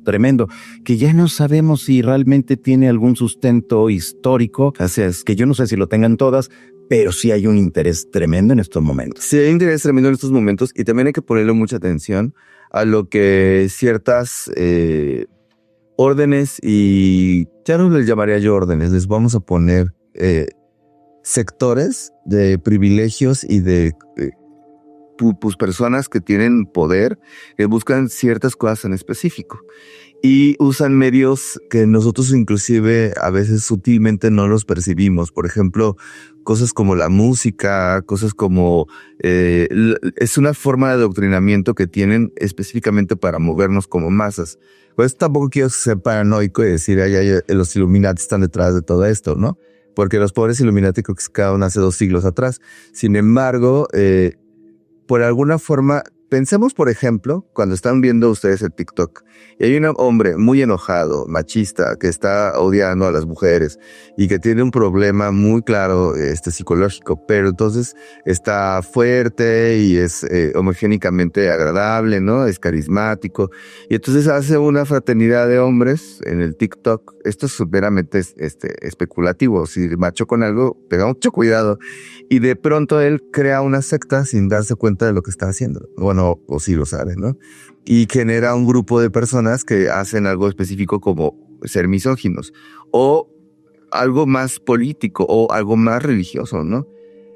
que ya no sabemos si realmente tiene algún sustento histórico. Así es. Que yo no sé si lo tengan todas, pero sí hay un interés tremendo en estos momentos. Sí, hay un interés tremendo en estos momentos y también hay que ponerle mucha atención a lo que ciertas órdenes, y ya no les llamaría yo órdenes, les vamos a poner sectores de privilegios y de pues personas que tienen poder, que buscan ciertas cosas en específico. Y usan medios que nosotros inclusive a veces sutilmente no los percibimos. Por ejemplo, cosas como la música, cosas como... es una forma de adoctrinamiento que tienen específicamente para movernos como masas. Pues tampoco quiero ser paranoico y decir, los Illuminati están detrás de todo esto, ¿no? Porque los pobres Illuminati creo que se quedaron hace 2 siglos atrás. Sin embargo, por alguna forma... Pensemos, por ejemplo, cuando están viendo ustedes el TikTok y hay un hombre muy enojado, machista, que está odiando a las mujeres y que tiene un problema muy claro psicológico, pero entonces está fuerte y es homogénicamente agradable, ¿no? Es carismático. Y entonces hace una fraternidad de hombres en el TikTok. Esto es meramente especulativo. Si macho con algo, tenga mucho cuidado. Y de pronto él crea una secta sin darse cuenta de lo que está haciendo. Bueno, o sí lo sabe, ¿no? Y genera un grupo de personas que hacen algo específico como ser misóginos o algo más político o algo más religioso, ¿no?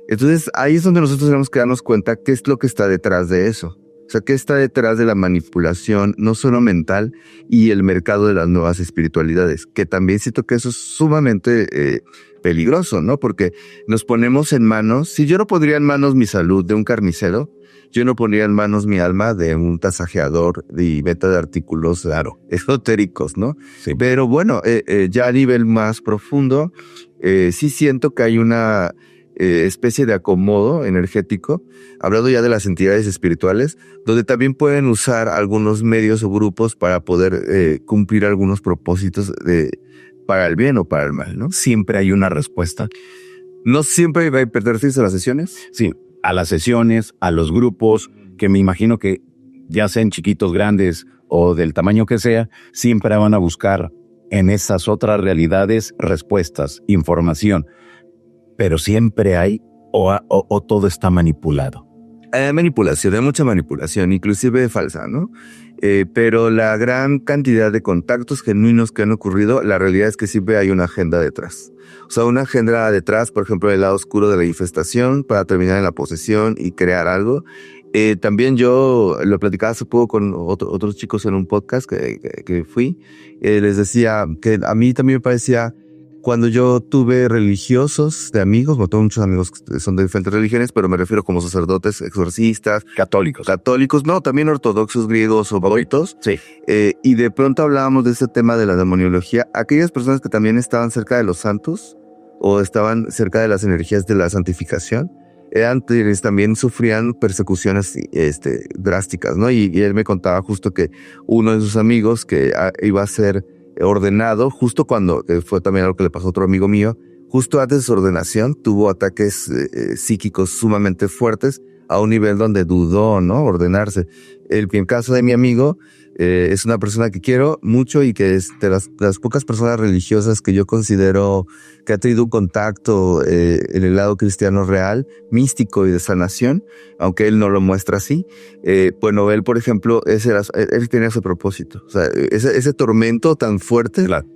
Entonces ahí es donde nosotros tenemos que darnos cuenta qué es lo que está detrás de eso. O sea, qué está detrás de la manipulación, no solo mental, y el mercado de las nuevas espiritualidades, que también siento que eso es sumamente peligroso, ¿no? Porque nos ponemos en manos, si yo no pondría en manos mi salud de un carnicero, yo no pondría en manos mi alma de un tasajeador y venta de artículos, claro, esotéricos, ¿no? Sí. Pero bueno, ya a nivel más profundo, sí siento que hay una especie de acomodo energético, hablando ya de las entidades espirituales, donde también pueden usar algunos medios o grupos para poder cumplir algunos propósitos para el bien o para el mal, ¿no? Siempre hay una respuesta. ¿No siempre va a perderse a las sesiones? Sí, a las sesiones, a los grupos, que me imagino que ya sean chiquitos, grandes o del tamaño que sea, siempre van a buscar en esas otras realidades respuestas, información. Pero siempre hay o todo está manipulado. Hay manipulación, hay mucha manipulación, inclusive falsa, ¿no? Pero la gran cantidad de contactos genuinos que han ocurrido, la realidad es que siempre hay una agenda detrás. O sea, una agenda detrás, por ejemplo, del lado oscuro de la infestación para terminar en la posesión y crear algo. También yo lo platicaba hace poco con otros chicos en un podcast que fui. Les decía que a mí también me parecía, cuando yo tuve religiosos de amigos, no tengo muchos amigos que son de diferentes religiones, pero me refiero como sacerdotes, exorcistas, católicos, no, también ortodoxos, griegos o bautistas. Sí. Y de pronto hablábamos de este tema de la demoniología. Aquellas personas que también estaban cerca de los santos o estaban cerca de las energías de la santificación, también sufrían persecuciones drásticas, ¿no? Y él me contaba justo que uno de sus amigos que iba a ser ordenado, justo cuando fue también algo que le pasó a otro amigo mío, justo antes de su ordenación tuvo ataques psíquicos sumamente fuertes a un nivel donde dudó, ¿no? Ordenarse. En caso de mi amigo, es una persona que quiero mucho y que es de las pocas personas religiosas que yo considero que ha tenido un contacto en el lado cristiano real, místico y de sanación, aunque él no lo muestra así. Bueno, él, por ejemplo, él tenía su propósito. O sea, ese tormento tan fuerte, claro,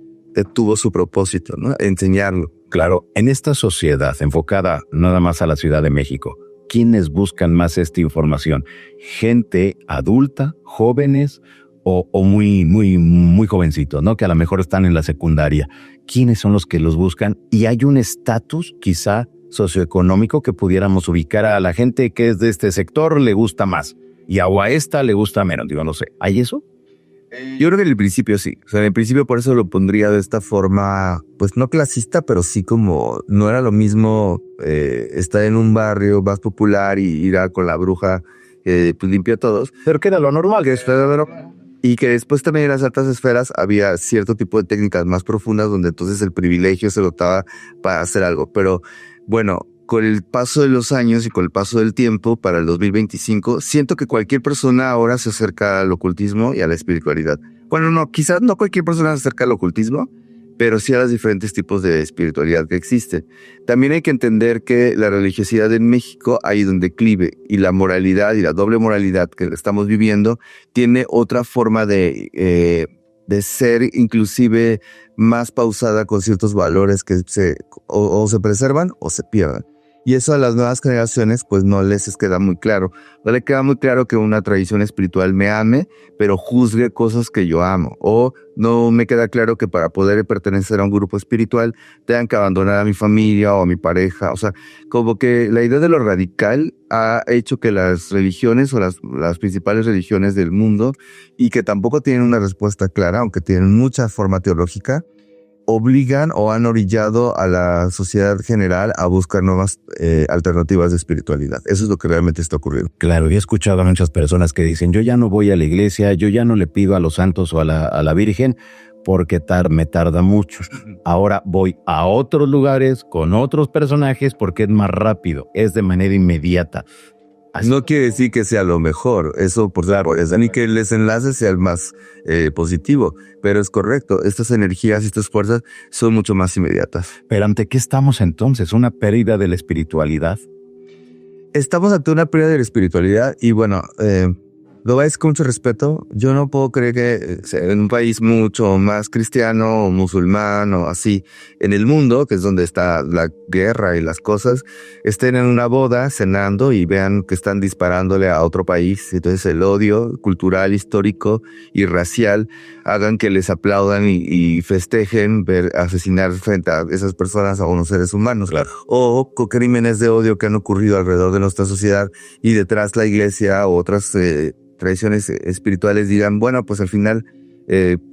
tuvo su propósito, ¿no? Enseñarlo. Claro, en esta sociedad enfocada nada más a la Ciudad de México, ¿quiénes buscan más esta información? ¿Gente adulta, jóvenes o muy jovencitos, ¿no? Que a lo mejor están en la secundaria. ¿Quiénes son los que los buscan? Y hay un estatus quizá socioeconómico que pudiéramos ubicar a la gente que es de este sector, le gusta más. Y a esta le gusta menos, digo, no sé. ¿Hay eso? Yo creo que en el principio sí. O sea, en el principio por eso lo pondría de esta forma, pues no clasista, pero sí como no era lo mismo estar en un barrio más popular y ir con la bruja pues limpia a todos. Pero que era lo normal. Y que después también en las altas esferas había cierto tipo de técnicas más profundas donde entonces el privilegio se dotaba para hacer algo. Pero bueno, con el paso de los años y con el paso del tiempo, para el 2025, siento que cualquier persona ahora se acerca al ocultismo y a la espiritualidad. Bueno, no, quizás no cualquier persona se acerca al ocultismo, pero sí a los diferentes tipos de espiritualidad que existen. También hay que entender que la religiosidad en México ha ido en declive y la moralidad y la doble moralidad que estamos viviendo tiene otra forma de ser inclusive más pausada con ciertos valores que o se preservan o se pierden. Y eso a las nuevas generaciones pues no les queda muy claro. No le queda muy claro que una tradición espiritual me ame, pero juzgue cosas que yo amo. O no me queda claro que para poder pertenecer a un grupo espiritual tengan que abandonar a mi familia o a mi pareja. O sea, como que la idea de lo radical ha hecho que las religiones o las principales religiones del mundo, y que tampoco tienen una respuesta clara, aunque tienen mucha forma teológica, obligan o han orillado a la sociedad general a buscar nuevas alternativas de espiritualidad. Eso es lo que realmente está ocurriendo. Claro, y he escuchado a muchas personas que dicen, yo ya no voy a la iglesia, yo ya no le pido a los santos o a la Virgen porque me tarda mucho. Ahora voy a otros lugares con otros personajes porque es más rápido, es de manera inmediata. Así. No quiere decir que sea lo mejor, eso por claro, ni que el desenlace sea el más positivo, pero es correcto, estas energías y estas fuerzas son mucho más inmediatas. ¿Pero ante qué estamos entonces? ¿Una pérdida de la espiritualidad? Estamos ante una pérdida de la espiritualidad y bueno, lo veis con mucho respeto. Yo no puedo creer que en un país mucho más cristiano o musulmán o así en el mundo, que es donde está la guerra y las cosas, estén en una boda cenando y vean que están disparándole a otro país. Entonces el odio cultural, histórico y racial hagan que les aplaudan y festejen ver asesinar frente a esas personas a unos seres humanos. Claro. O con crímenes de odio que han ocurrido alrededor de nuestra sociedad y detrás la iglesia o otras tradiciones espirituales digan, bueno, pues al final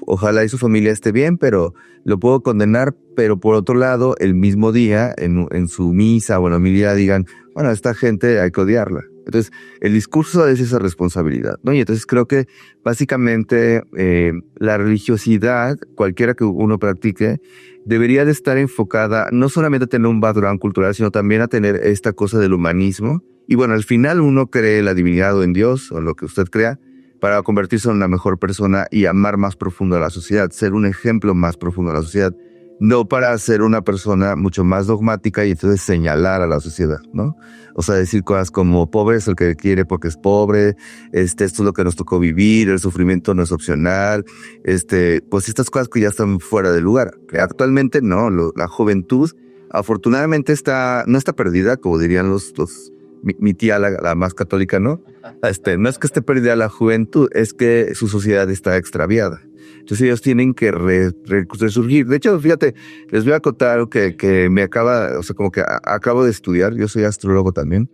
Ojalá y su familia esté bien, pero lo puedo condenar. Pero por otro lado, el mismo día, en su misa o en la homilía digan, bueno, a esta gente hay que odiarla. Entonces, el discurso es esa responsabilidad, ¿no? Y entonces creo que básicamente la religiosidad, cualquiera que uno practique, debería de estar enfocada no solamente a tener un background cultural, sino también a tener esta cosa del humanismo. Y bueno, al final uno cree en la divinidad o en Dios, o en lo que usted crea, para convertirse en una mejor persona y amar más profundo a la sociedad, ser un ejemplo más profundo a la sociedad. No para ser una persona mucho más dogmática y entonces señalar a la sociedad, ¿no? O sea, decir cosas como pobre es el que quiere porque es pobre, esto es lo que nos tocó vivir, el sufrimiento no es opcional, pues estas cosas que ya están fuera de lugar. Actualmente no, la juventud afortunadamente no está perdida, como dirían mi tía, la más católica, ¿no? No es que esté perdida la juventud, es que su sociedad está extraviada. Entonces ellos tienen que resurgir. De hecho, fíjate, les voy a contar algo que me acabo de estudiar. Yo soy astrólogo también.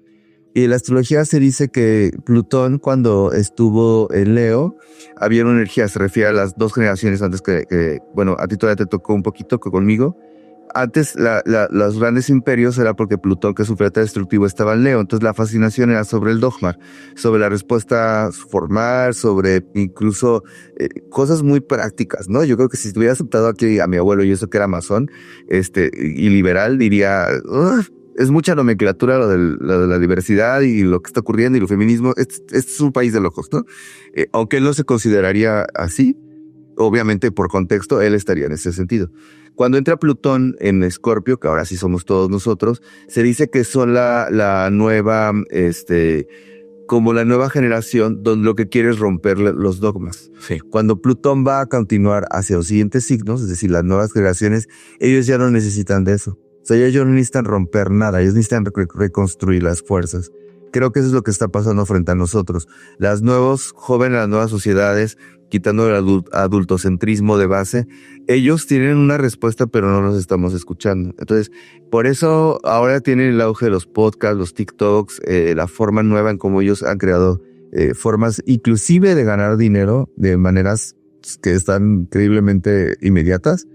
Y en la astrología se dice que Plutón, cuando estuvo en Leo, había una energía, se refiere a las 2 generaciones antes bueno, a ti todavía te tocó un poquito conmigo. Antes los grandes imperios era porque Plutón, que es un planeta destructivo, estaba en Leo. Entonces la fascinación era sobre el dogma, sobre la respuesta formal, sobre incluso cosas muy prácticas, ¿no? Yo creo que si hubiera aceptado aquí a mi abuelo y eso que era masón y liberal, diría, es mucha nomenclatura lo de la diversidad y lo que está ocurriendo y el feminismo. Este es un país de locos, ¿no? Aunque él no se consideraría así, obviamente por contexto él estaría en ese sentido. Cuando entra Plutón en Escorpio, que ahora sí somos todos nosotros, se dice que son la nueva, como la nueva generación donde lo que quiere es romper los dogmas. Sí. Cuando Plutón va a continuar hacia los siguientes signos, es decir, las nuevas generaciones, ellos ya no necesitan de eso. O sea, ellos no necesitan romper nada, ellos necesitan reconstruir las fuerzas. Creo que eso es lo que está pasando frente a nosotros. Las nuevos jóvenes, las nuevas sociedades, quitando el adultocentrismo de base, ellos tienen una respuesta, pero no los estamos escuchando. Entonces, por eso ahora tienen el auge de los podcasts, los TikToks, la forma nueva en cómo ellos han creado formas inclusive de ganar dinero de maneras que están increíblemente inmediatas,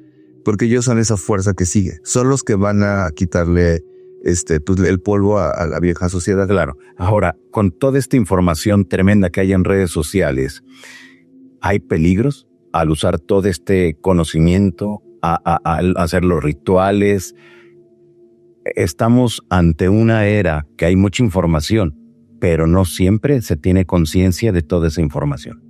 porque ellos son esa fuerza que sigue. Son los que van a quitarle el polvo a la vieja sociedad. Claro. Ahora, con toda esta información tremenda que hay en redes sociales, ¿hay peligros al usar todo este conocimiento, al hacer los rituales? Estamos ante una era que hay mucha información, pero no siempre se tiene conciencia de toda esa información.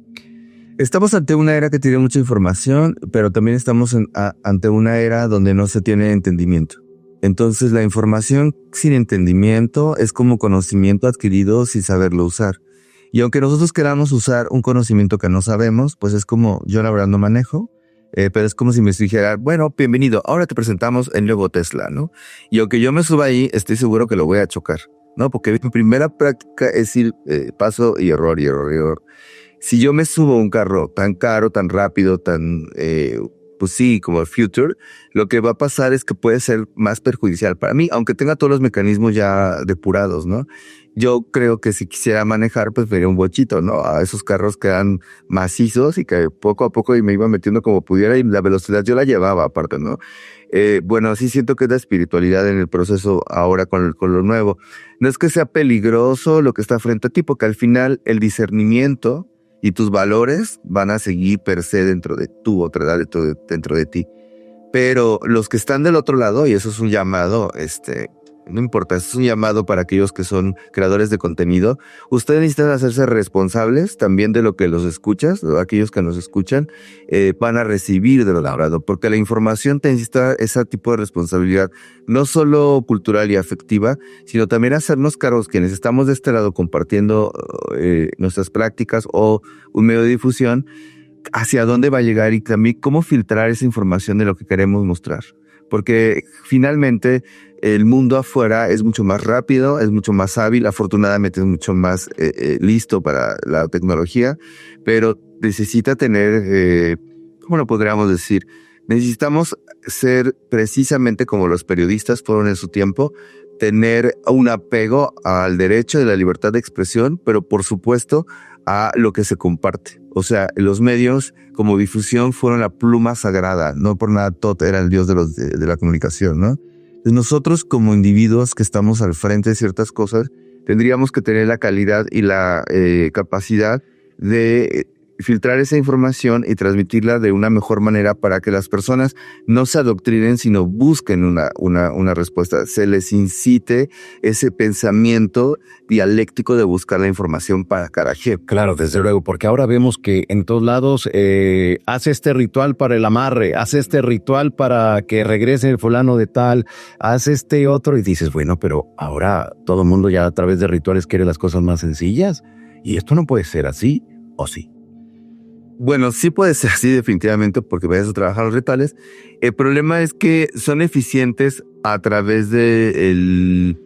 Estamos ante una era que tiene mucha información, pero también estamos ante una era donde no se tiene entendimiento. Entonces la información sin entendimiento es como conocimiento adquirido sin saberlo usar. Y aunque nosotros queramos usar un conocimiento que no sabemos, pues es como, yo la verdad no manejo, pero es como si me dijera, bueno, bienvenido, ahora te presentamos el nuevo Tesla, ¿no? Y aunque yo me suba ahí, estoy seguro que lo voy a chocar, ¿no? Porque mi primera práctica es ir paso y error y error y error. Si yo me subo a un carro tan caro, tan rápido, tan... pues sí, como el Future, lo que va a pasar es que puede ser más perjudicial para mí, aunque tenga todos los mecanismos ya depurados, ¿no? Yo creo que si quisiera manejar, pues vería un bochito, ¿no? A esos carros que eran macizos y que poco a poco me iba metiendo como pudiera y la velocidad yo la llevaba aparte, ¿no? Bueno, sí siento que es la espiritualidad en el proceso ahora con lo nuevo. No es que sea peligroso lo que está frente a ti, porque al final el discernimiento y tus valores van a seguir per se dentro de tu otra edad, dentro de ti. Pero los que están del otro lado, y eso es un llamado, no importa, es un llamado para aquellos que son creadores de contenido. Ustedes necesitan hacerse responsables también de lo que los escuchas, aquellos que nos escuchan, van a recibir de lo hablado, porque la información te necesita ese tipo de responsabilidad, no solo cultural y afectiva, sino también hacernos cargos quienes estamos de este lado compartiendo nuestras prácticas o un medio de difusión, hacia dónde va a llegar y también cómo filtrar esa información de lo que queremos mostrar. Porque finalmente el mundo afuera es mucho más rápido, es mucho más hábil, afortunadamente es mucho más listo para la tecnología, pero necesita tener, ¿cómo lo podríamos decir? Necesitamos ser precisamente como los periodistas fueron en su tiempo, tener un apego al derecho de la libertad de expresión, pero por supuesto a lo que se comparte. O sea, los medios como difusión fueron la pluma sagrada. No por nada Thoth era el dios de la comunicación, ¿no? Entonces nosotros como individuos que estamos al frente de ciertas cosas, tendríamos que tener la calidad y la capacidad de filtrar esa información y transmitirla de una mejor manera para que las personas no se adoctrinen, sino busquen una respuesta. Se les incite ese pensamiento dialéctico de buscar la información para cada jefe. Claro, desde luego, porque ahora vemos que en todos lados hace este ritual para el amarre, hace este ritual para que regrese el fulano de tal, hace este otro y dices, bueno, pero ahora todo el mundo ya a través de rituales quiere las cosas más sencillas y esto no puede ser así, ¿o sí? Bueno, sí puede ser así definitivamente porque vayas a trabajar los rituales. El problema es que son eficientes a través del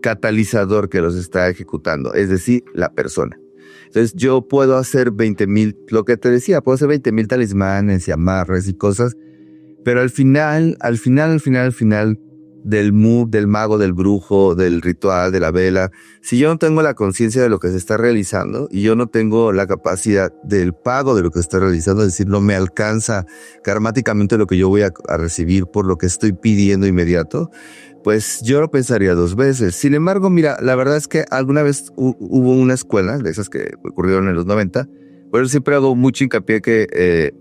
catalizador que los está ejecutando, es decir, la persona. Entonces yo puedo hacer 20,000, lo que te decía, puedo hacer 20,000 talismanes y amarres y cosas, pero al final del mood, del mago, del brujo, del ritual, de la vela, si yo no tengo la conciencia de lo que se está realizando y yo no tengo la capacidad del pago de lo que se está realizando, es decir, no me alcanza karmáticamente lo que yo voy a recibir por lo que estoy pidiendo inmediato, pues yo lo pensaría 2 veces. Sin embargo, mira, la verdad es que alguna vez hubo una escuela, de esas que ocurrieron en los 90, pero siempre hago mucho hincapié que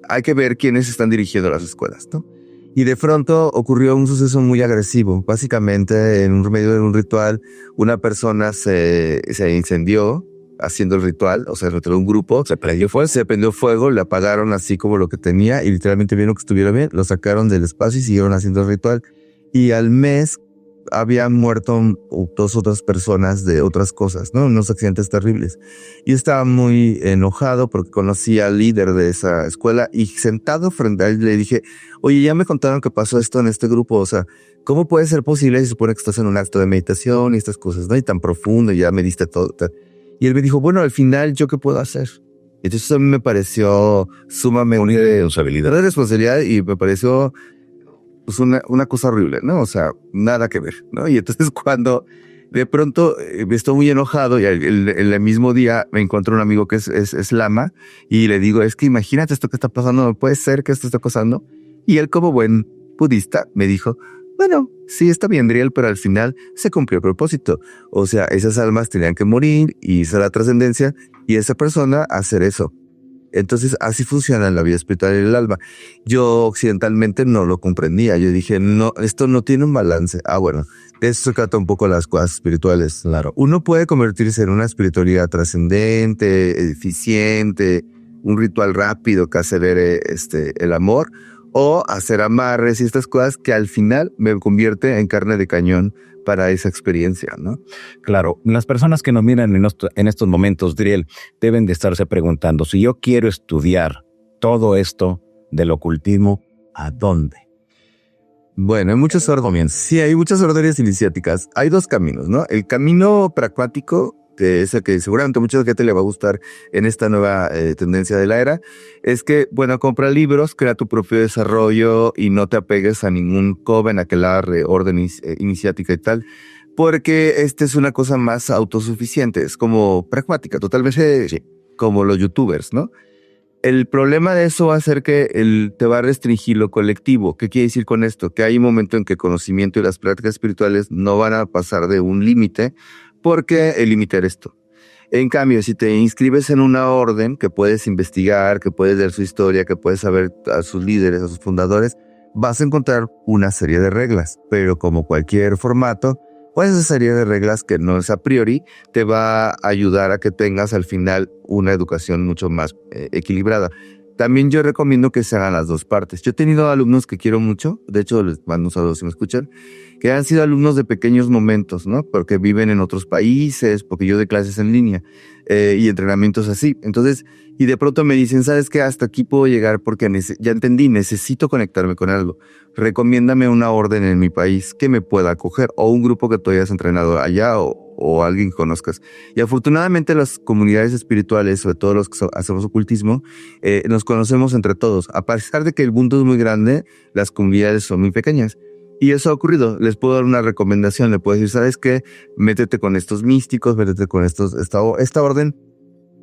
hay que ver quiénes están dirigiendo las escuelas, ¿no? Y de pronto ocurrió un suceso muy agresivo. Básicamente, en medio de un ritual, una persona se incendió haciendo el ritual, o sea, entre un grupo. Se prendió fuego, le apagaron así como lo que tenía y literalmente vieron que estuviera bien, lo sacaron del espacio y siguieron haciendo el ritual. Y al mes habían muerto 2 otras personas de otras cosas, ¿no? Unos accidentes terribles. Y estaba muy enojado porque conocía al líder de esa escuela y sentado frente a él le dije, oye, ya me contaron que pasó esto en este grupo, o sea, ¿cómo puede ser posible si se supone que estás en un acto de meditación y estas cosas, ¿no? Y tan profundo y ya me diste todo. Y él me dijo, bueno, al final, ¿yo qué puedo hacer? Entonces a mí me pareció sumamente una responsabilidad y me pareció pues una cosa horrible, ¿no? O sea, nada que ver, ¿no? Y entonces cuando de pronto me estoy muy enojado y el mismo día me encuentro un amigo que es lama y le digo, es que imagínate esto que está pasando, no puede ser que esto esté pasando. Y él como buen budista me dijo, bueno, sí está bien, Driel, pero al final se cumplió el propósito. O sea, esas almas tenían que morir y hizo la trascendencia y esa persona hacer eso. Entonces, así funciona la vida espiritual y el alma. Yo occidentalmente no lo comprendía. Yo dije, no, esto no tiene un balance. Bueno, de eso se trata un poco las cosas espirituales. Claro. Uno puede convertirse en una espiritualidad trascendente, eficiente, un ritual rápido que acelere el amor, o hacer amarres y estas cosas que al final me convierte en carne de cañón para esa experiencia, ¿no? Claro, las personas que nos miran en estos momentos, Driel, deben de estarse preguntando, si yo quiero estudiar todo esto del ocultismo, ¿a dónde? Bueno, hay muchos órdenes. Sí, hay muchas órdenes iniciáticas. Hay 2 caminos, ¿no? El camino pragmático, que es el que seguramente a mucha gente le va a gustar en esta nueva tendencia de la era, es que, bueno, compra libros, crea tu propio desarrollo y no te apegues a ningún coven, aquelarre, orden iniciática y tal, porque es una cosa más autosuficiente, es como pragmática, totalmente sí, como los youtubers, ¿no? El problema de eso va a ser que te va a restringir lo colectivo. ¿Qué quiere decir con esto? Que hay un momento en que el conocimiento y las prácticas espirituales no van a pasar de un límite, porque el límite eres tú. En cambio, si te inscribes en una orden que puedes investigar, que puedes leer su historia, que puedes saber a sus líderes, a sus fundadores, vas a encontrar una serie de reglas. Pero como cualquier formato, pues esa serie de reglas que no es a priori, te va a ayudar a que tengas al final una educación mucho más equilibrada. También yo recomiendo que se hagan las 2 partes. Yo he tenido alumnos que quiero mucho, de hecho les mando un saludo si me escuchan, que han sido alumnos de pequeños momentos, ¿no? Porque viven en otros países, porque yo doy clases en línea y entrenamientos así. Entonces, y de pronto me dicen, ¿sabes qué? Hasta aquí puedo llegar porque ya entendí, necesito conectarme con algo. Recomiéndame una orden en mi país que me pueda acoger o un grupo que tú hayas entrenado allá o alguien que conozcas. Y afortunadamente las comunidades espirituales, sobre todo los que hacemos ocultismo, nos conocemos entre todos. A pesar de que el mundo es muy grande, las comunidades son muy pequeñas. Y eso ha ocurrido. Les puedo dar una recomendación. Le puedo decir, ¿sabes qué? Métete con estos místicos, métete con esta orden.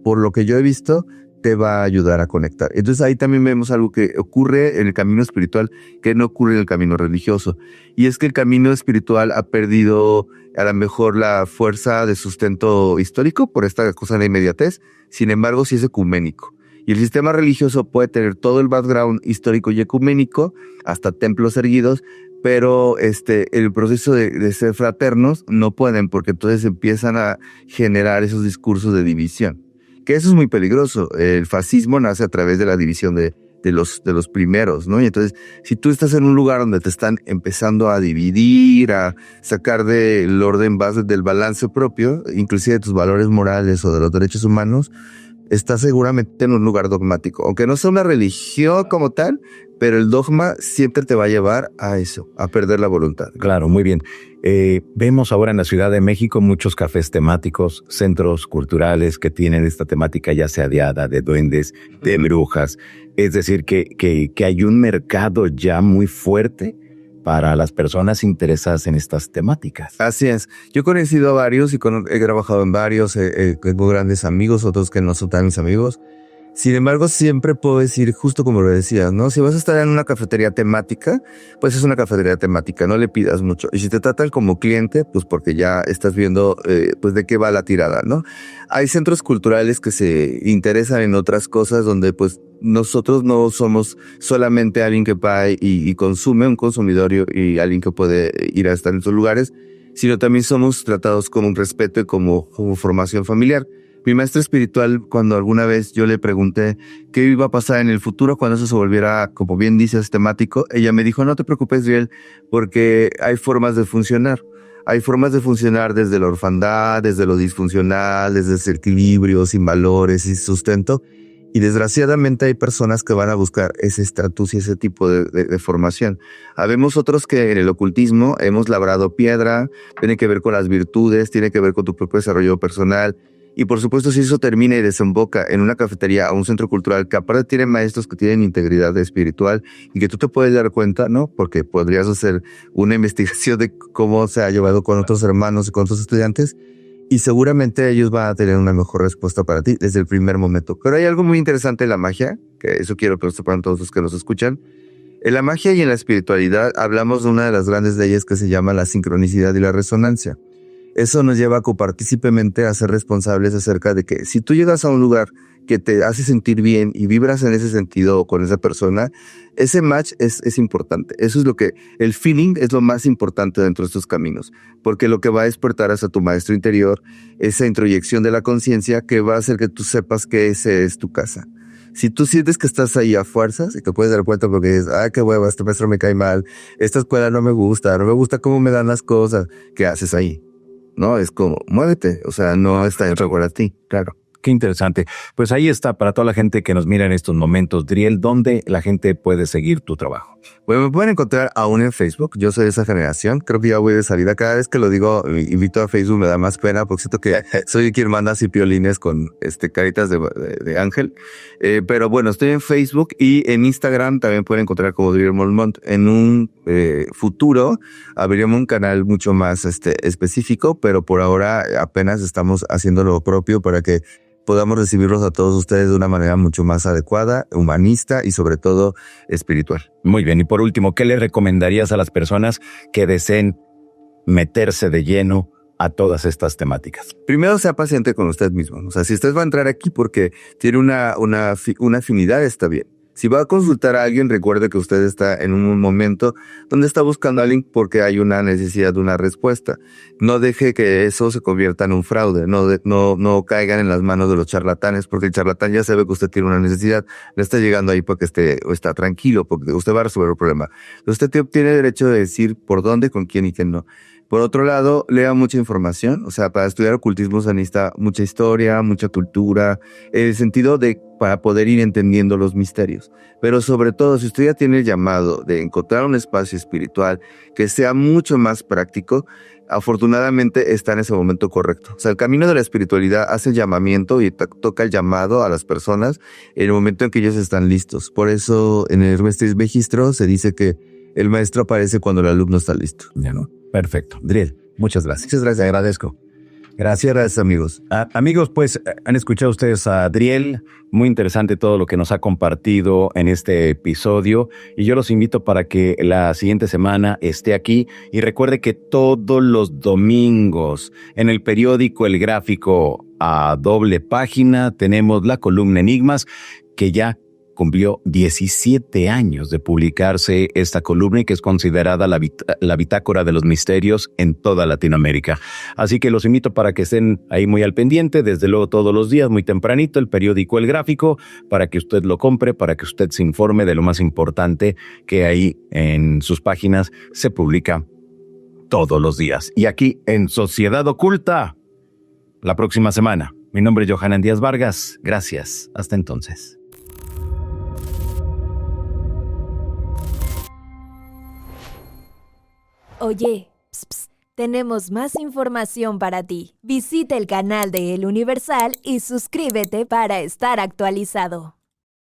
por lo que yo he visto, te va a ayudar a conectar. Entonces ahí también vemos algo que ocurre en el camino espiritual que no ocurre en el camino religioso. Y es que el camino espiritual ha perdido a lo mejor la fuerza de sustento histórico por esta cosa de inmediatez. Sin embargo, sí es ecuménico. Y el sistema religioso puede tener todo el background histórico y ecuménico, hasta templos erguidos, pero el proceso de ser fraternos no pueden, porque entonces empiezan a generar esos discursos de división. Que eso es muy peligroso. El fascismo nace a través de la división de los primeros, ¿no? Y entonces, si tú estás en un lugar donde te están empezando a dividir, a sacar del orden base del balance propio, inclusive de tus valores morales o de los derechos humanos, estás seguramente en un lugar dogmático. Aunque no sea una religión como tal, pero el dogma siempre te va a llevar a eso, a perder la voluntad. Claro, muy bien. Vemos ahora en la Ciudad de México muchos cafés temáticos, centros culturales que tienen esta temática ya sea de hada, de duendes, de brujas. Es decir, que hay un mercado ya muy fuerte para las personas interesadas en estas temáticas. Así es. Yo he conocido a varios y he trabajado en varios, tengo grandes amigos, otros que no son tan mis amigos. Sin embargo, siempre puedo decir, justo como lo decías, ¿no? Si vas a estar en una cafetería temática, pues es una cafetería temática, no le pidas mucho. Y si te tratan como cliente, pues porque ya estás viendo, pues de qué va la tirada, ¿no? Hay centros culturales que se interesan en otras cosas donde, pues, nosotros no somos solamente alguien que va y consume, un consumidor y alguien que puede ir a estar en esos lugares, sino también somos tratados con un respeto y como formación familiar. Mi maestra espiritual, cuando alguna vez yo le pregunté qué iba a pasar en el futuro cuando eso se volviera, como bien dices, temático, ella me dijo, no te preocupes, Riel, porque hay formas de funcionar. Hay formas de funcionar desde la orfandad, desde lo disfuncional, desde ese equilibrio, sin valores y sustento. Y desgraciadamente hay personas que van a buscar ese estatus y ese tipo de formación. Habemos otros que en el ocultismo hemos labrado piedra, tiene que ver con las virtudes, tiene que ver con tu propio desarrollo personal. Y por supuesto, si eso termina y desemboca en una cafetería o un centro cultural que aparte tiene maestros que tienen integridad espiritual y que tú te puedes dar cuenta, ¿no? Porque podrías hacer una investigación de cómo se ha llevado con otros hermanos y con otros estudiantes y seguramente ellos van a tener una mejor respuesta para ti desde el primer momento. Pero hay algo muy interesante en la magia, que eso quiero que lo sepan todos los que nos escuchan. En la magia y en la espiritualidad hablamos de una de las grandes leyes que se llama la sincronicidad y la resonancia. Eso nos lleva a copartícipemente a ser responsables acerca de que si tú llegas a un lugar que te hace sentir bien y vibras en ese sentido con esa persona, ese match es importante. Eso es lo que, el feeling es lo más importante dentro de estos caminos, porque lo que va a despertar hasta tu maestro interior, esa introyección de la conciencia que va a hacer que tú sepas que ese es tu casa. Si tú sientes que estás ahí a fuerzas y te puedes dar cuenta porque dices, ay, qué hueva, este maestro me cae mal, esta escuela no me gusta cómo me dan las cosas, ¿qué haces ahí? No, es como, muévete, o sea, no está en rigor a ti, claro. Qué interesante. Pues ahí está para toda la gente que nos mira en estos momentos. Driel, ¿dónde la gente puede seguir tu trabajo? Bueno, me pueden encontrar aún en Facebook. Yo soy de esa generación. Creo que ya voy de salida. Cada vez que lo digo, invito a Facebook, me da más pena porque siento que soy quien manda así piolines con caritas de ángel. Pero bueno, estoy en Facebook y en Instagram también pueden encontrar como Driel Molmont. En un futuro abriremos un canal mucho más específico, pero por ahora apenas estamos haciendo lo propio para que podamos recibirlos a todos ustedes de una manera mucho más adecuada, humanista y sobre todo espiritual. Muy bien. Y por último, ¿qué le recomendarías a las personas que deseen meterse de lleno a todas estas temáticas? Primero, sea paciente con usted mismo. O sea, si usted va a entrar aquí porque tiene una afinidad, está bien. Si va a consultar a alguien, recuerde que usted está en un momento donde está buscando a alguien porque hay una necesidad de una respuesta. No deje que eso se convierta en un fraude. No caigan en las manos de los charlatanes, porque el charlatán ya sabe que usted tiene una necesidad. Le está llegando ahí porque está tranquilo, porque usted va a resolver el problema. Usted tiene derecho de decir por dónde, con quién y quién no. Por otro lado, lea mucha información. O sea, para estudiar ocultismo se necesita mucha historia, mucha cultura, en el sentido de para poder ir entendiendo los misterios. Pero sobre todo, si usted ya tiene el llamado de encontrar un espacio espiritual que sea mucho más práctico, afortunadamente está en ese momento correcto. O sea, el camino de la espiritualidad hace el llamamiento y toca el llamado a las personas en el momento en que ellos están listos. Por eso, en el registro se dice que el maestro aparece cuando el alumno está listo. Ya no. Perfecto. Driel, muchas gracias. Muchas gracias. Te agradezco. Gracias, amigos. Amigos, pues han escuchado ustedes a Adriel. Muy interesante todo lo que nos ha compartido en este episodio. Y yo los invito para que la siguiente semana esté aquí. Y recuerde que todos los domingos en el periódico El Gráfico a doble página tenemos la columna Enigmas, que ya cumplió 17 años de publicarse esta columna y que es considerada la bitácora de los misterios en toda Latinoamérica. Así que los invito para que estén ahí muy al pendiente, desde luego todos los días, muy tempranito, el periódico El Gráfico, para que usted lo compre, para que usted se informe de lo más importante que ahí en sus páginas se publica todos los días. Y aquí en Sociedad Oculta, la próxima semana. Mi nombre es Johanan Díaz Vargas. Gracias. Hasta entonces. Oye, tenemos más información para ti. Visita el canal de El Universal y suscríbete para estar actualizado.